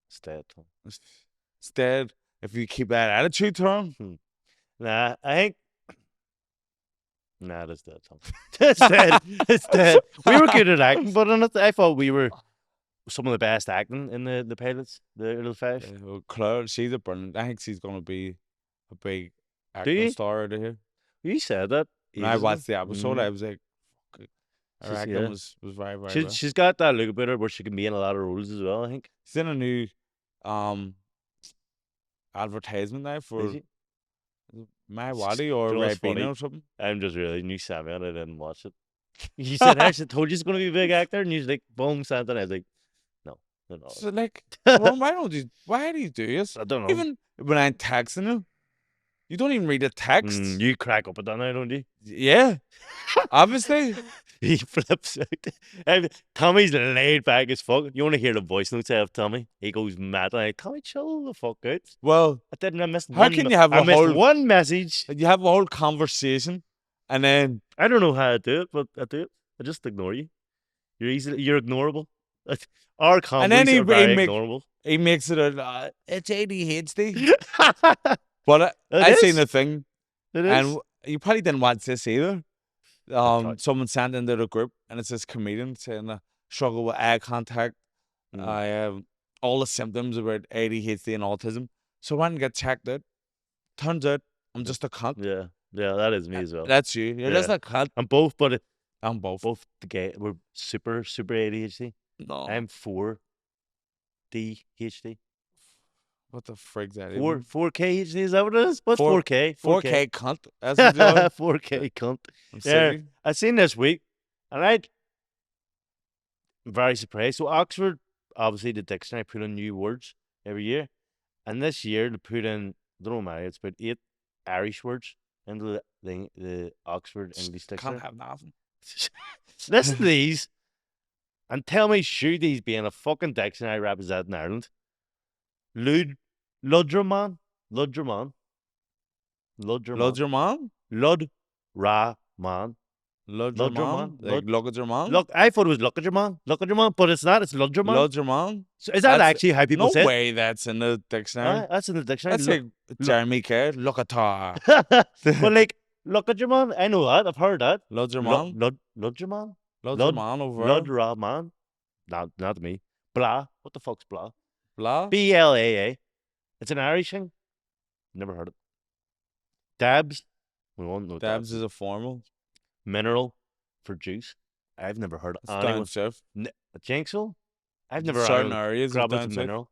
It's dead. It's dead if you keep that attitude to him. Nah, I think. Nah, that's dead. It's dead. It's dead. We were good at acting, but I thought we were some of the best acting in the pilots, the little five. Yeah, well, Claire, she's a brilliant. I think she's gonna be a big acting star out of here. You said that. When I watched the episode, I was like, fuck it. Her acting was very, very well. She's got that look about her where she can be in a lot of roles as well, I think. She's in a new advertisement now for My Waddy or Red or something. I'm just really new savvy and I didn't watch it. You said, I actually told you he's going to be a big actor, and he's like, boom, something. I was like, no. So, like, well, why do you do this? I don't know. Even when I'm texting you, you don't even read the text. You crack up at that now, don't you? Yeah. Obviously. He flips out. Tommy's laid back as fuck. You want to hear the voice notes of Tommy? He goes mad. Like, Tommy, chill the fuck out. Well, I missed how can you have a whole one message? You have a whole conversation, and then I don't know how to do it, but I do it. I just ignore you. You're ignorable. Our comments are very ignorable. He makes it it's ADHD. But I seen the thing, and you probably didn't watch this either. Someone sent into the group, and it's this comedian saying struggle with eye contact. I have all the symptoms about ADHD and autism. So I went and get checked out. Turns out I'm just a cunt. Yeah, that is me as well. That's you. You're just a cunt. I'm both, but I'm both. Both we're super ADHD. No, I'm 4 DHD. What the frig's that? 4K HD, is that what it is? What's 4K? 4K cunt. That's what you are. 4K cunt. Yeah, I seen this week, and I'm very surprised. So Oxford, obviously the dictionary put in new words every year, and this year they put in, I don't know, Mary, it's about 8 Irish words into the Oxford English dictionary. Can't have nothing. Listen to these, and tell me, should these be in a fucking dictionary representing Ireland? Ludraman. Ludraman. Like Ludraman. Look, I thought it was Ludraman, but it's not. It's Ludraman. Ludraman. So is that actually how people say it? No way that's in the dictionary. That's in the dictionary. That's like Jeremy Kerr. Lucatar. But like, Ludraman, I know that. I've heard that. Ludraman. Ludraman. Ludraman over there. Ludraman. Not me. Blah. What the fuck's blah? Blah. BLAA. It's an Irish thing. Never heard it. Dabs. We won't know. Dabs is a formal. Mineral for juice. I've never heard of anyone. Down south. A jinxel? I've never certain areas grabbed down a mineral.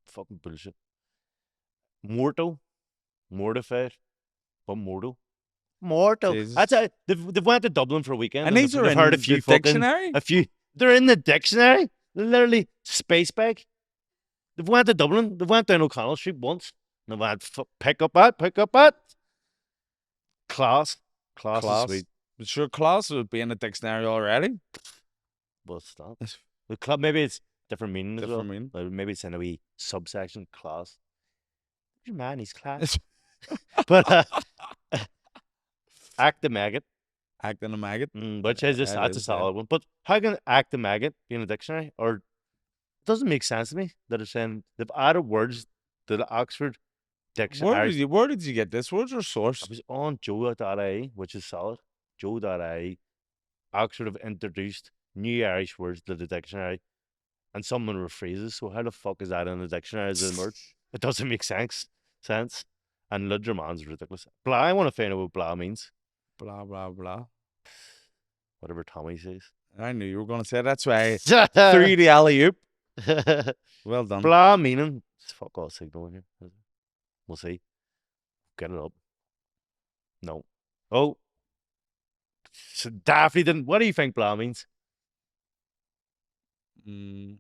Fucking bullshit. Mortal, mortified, but mortal. Mortal. That's Jesus. a, they've went to Dublin for a weekend And and these are they've heard in the dictionary? a few. They're in the dictionary. Literally space bag. They've went to Dublin. They've went down O'Connell Street once. And they've had pick up that. Class. Class is Class. sweet. Sure, class would be in the dictionary already. But it's not. The club, maybe it's different meaning as well. Different meaning. Like maybe it's in a wee subsection class. Your man, he's class. But act the maggot, Acting a maggot. which is just That that's a is, yeah. solid one. But how can act the maggot be in a dictionary? Or it doesn't make sense to me that it's saying they've added words to the Oxford Dictionary. Where did you get this? Where's your I source? was on Joe.ie, which is solid. Joe.ie. Oxford have introduced new Irish words to the dictionary, and some of them are phrases. So how the fuck is that in the dictionary as a word? It doesn't make sense. And Ludgerman's ridiculous. Blah, I want to find out what blah means. Blah blah blah. Whatever Tommy says. I knew you were gonna say that's why. 3D alley oop. Well done. Blah meaning. Fuck all signal in here. We'll see. Get it up. No. Oh. So Daffy didn't. What do you think blah means? I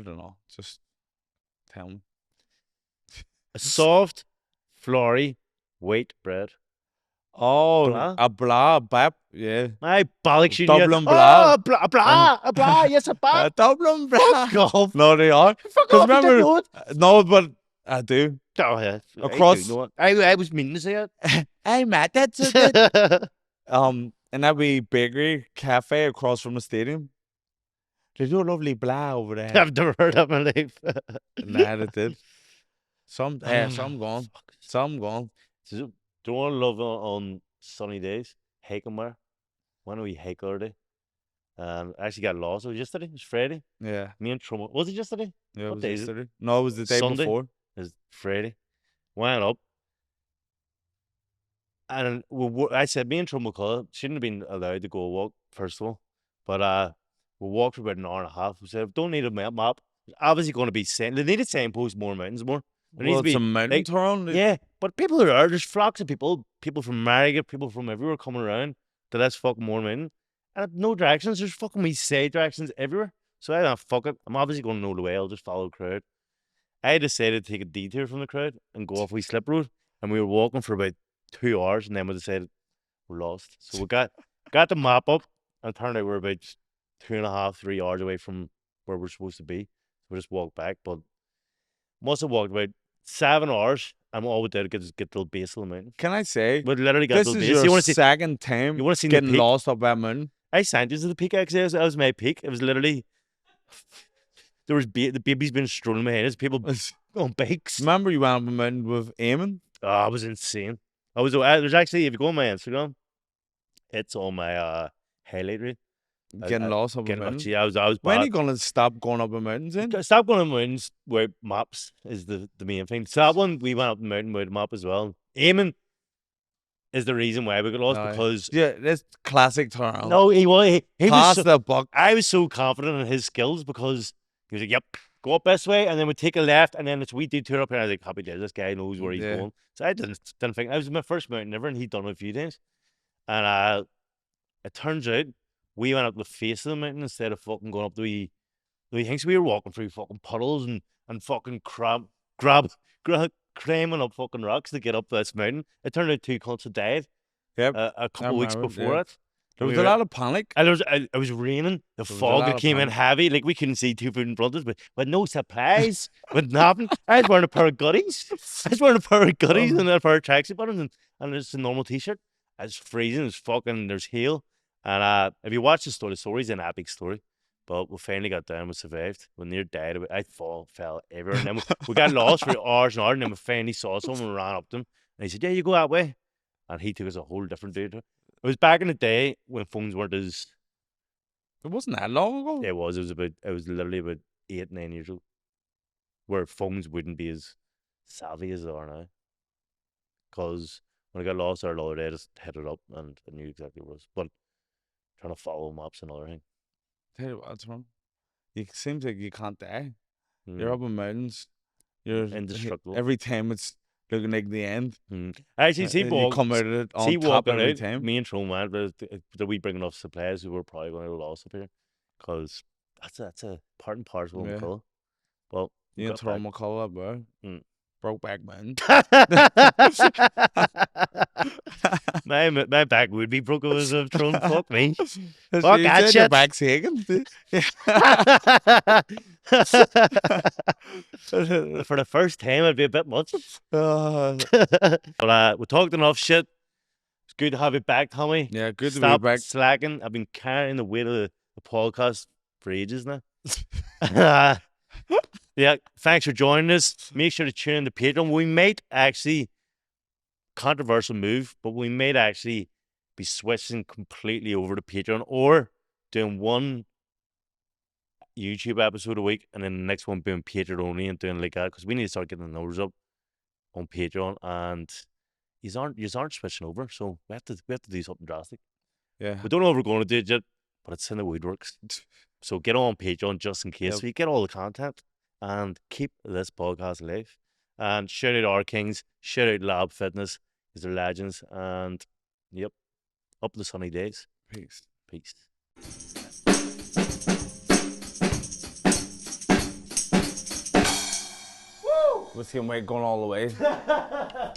don't know. Just tell me. A soft, flowery, wheat bread. Oh, Blah? a blah bap. Yeah. My bollocks you Dublin blah. Oh, a blah, yes, a blah. Dublin blah. Fuck off. No, they are. Fuck Because off, you didn't remember, know it. no, but I do. Oh, yeah. Across. I was meaning to say it. Hey, Matt, that's a good. And that wee bakery cafe across from the stadium. They do a lovely blah over there. I've never heard of my life. Nah, they did. Some gone. Some gone. So, do you want to love on sunny days? Hike 'em where? When we hike already? I actually got lost. It was yesterday. It was Friday. Yeah. Me and Trump. Was it yesterday? Yeah, it What was day is it? yesterday. No, it was the day Sunday? before. It was Friday. Went up. And I said, me and Trump McCullough shouldn't have been allowed to go walk, first of all. But we walked for about an hour and a half. We said, don't need a map. There's obviously going to be they needed signposts more, mountains more. There needs Well, to it's be a mountain like, town. yeah, but people are there. There's flocks of people from Marriott, people from everywhere coming around to this fucking more mountain. And no directions. There's fucking wee side directions everywhere. So I thought, fuck it. I'm obviously going to know the way. I'll just follow the crowd. I decided to take a detour from the crowd and go off wee slip road. And we were walking for about 2 hours, and then we decided we're lost. So we got the map up, and it turned out we're about 2.5, 3 hours away from where we're supposed to be. We just walked back, but must have walked about 7 hours, and all we did was get to the base of the mountain. Can I say? We literally got This to the is base. your second time you want to see getting the peak? lost up that mountain. I sent you to the peak, actually. That was my peak. It was literally, there was the baby's been strolling behind us, people on bikes. Remember you went up a mountain with Eamon? Oh, it was insane. There's actually, if you go on my Instagram, it's on my highlight reel. Getting lost up a mountain. Gee, I was When are bad. you gonna stop going up a mountain then? Stop going on mountains where maps is the main thing. So that one, we went up the mountain with a map as well. Eamon is the reason why we got lost, because yeah, that's classic Tyrone. no, he was the buck. I was so confident in his skills because he was like, "Yep, go up this way," and then we take a left, and then it's we detour up here. And I was like, "Happy days, this guy knows where he's going." So I didn't think it was my first mountain ever, and he'd done it a few times. And it turns out we went up the face of the mountain instead of fucking going up the wee things. We were walking through fucking puddles and fucking climbing up fucking rocks to get up this mountain. It turned out 2 cunts had died. Yep. A couple weeks before it. There was a lot of panic. And it was raining. The fog came in heavy. Like, we couldn't see 2 foot in front of us, but with no supplies, with nothing. I was wearing a pair of gutties. And a pair of tracksuit bottoms and just a normal t-shirt. It's freezing. It's fucking, there's hail. And if you watch the story's an epic story. But we finally got down, we survived. We near died. I fell everywhere. And then we got lost for hours and hours, and then we finally saw someone and ran up to him. And he said, "Yeah, you go that way." And he took us a whole different detour. It was back in the day when phones weren't as... It wasn't that long ago. It was literally about 8, 9 years old. Where phones wouldn't be as savvy as they are now. Because when I got lost there the other day, I just hit it up and I knew exactly where it was. But trying to follow maps and another thing. Tell you what's wrong. It seems like you can't die. You're up in mountains. You're Indestructible. every time it's looking like the end. Actually, You come out of it on top walking every out, time. me and Tyrone went, but did we bring enough supplies? We were probably going to lose up here, because that's a part and parcel of Yeah. McCullough. Well, You and Tyrone McCullough, bro. Mm. Brokeback Mountain. my back would be broke if it was a Tyrone. Fuck me. You Fuck that said your shit. back's aching. For the first time, it'd be a bit much. Uh, But we talked enough shit. It's good to have you back, Tommy. yeah, good to be Stop back. slacking. I've been carrying the weight of the podcast for ages now. Yeah, thanks for joining us. Make sure to tune in to Patreon. We might actually, controversial move, but we might actually be switching completely over to Patreon, or doing one YouTube episode a week and then the next one being Patreon only, and doing like that, because we need to start getting the numbers up on Patreon, and you aren't switching over, so we have to do something drastic. Yeah. We don't know if we're going to do it yet, but it's in the woodworks. So get on Patreon just in case, so you get all the content and keep this podcast alive. And shout out our kings, shout out Lab Fitness, because they're legends. And yep, up the sunny days. Peace. Peace. With him weight going all the way.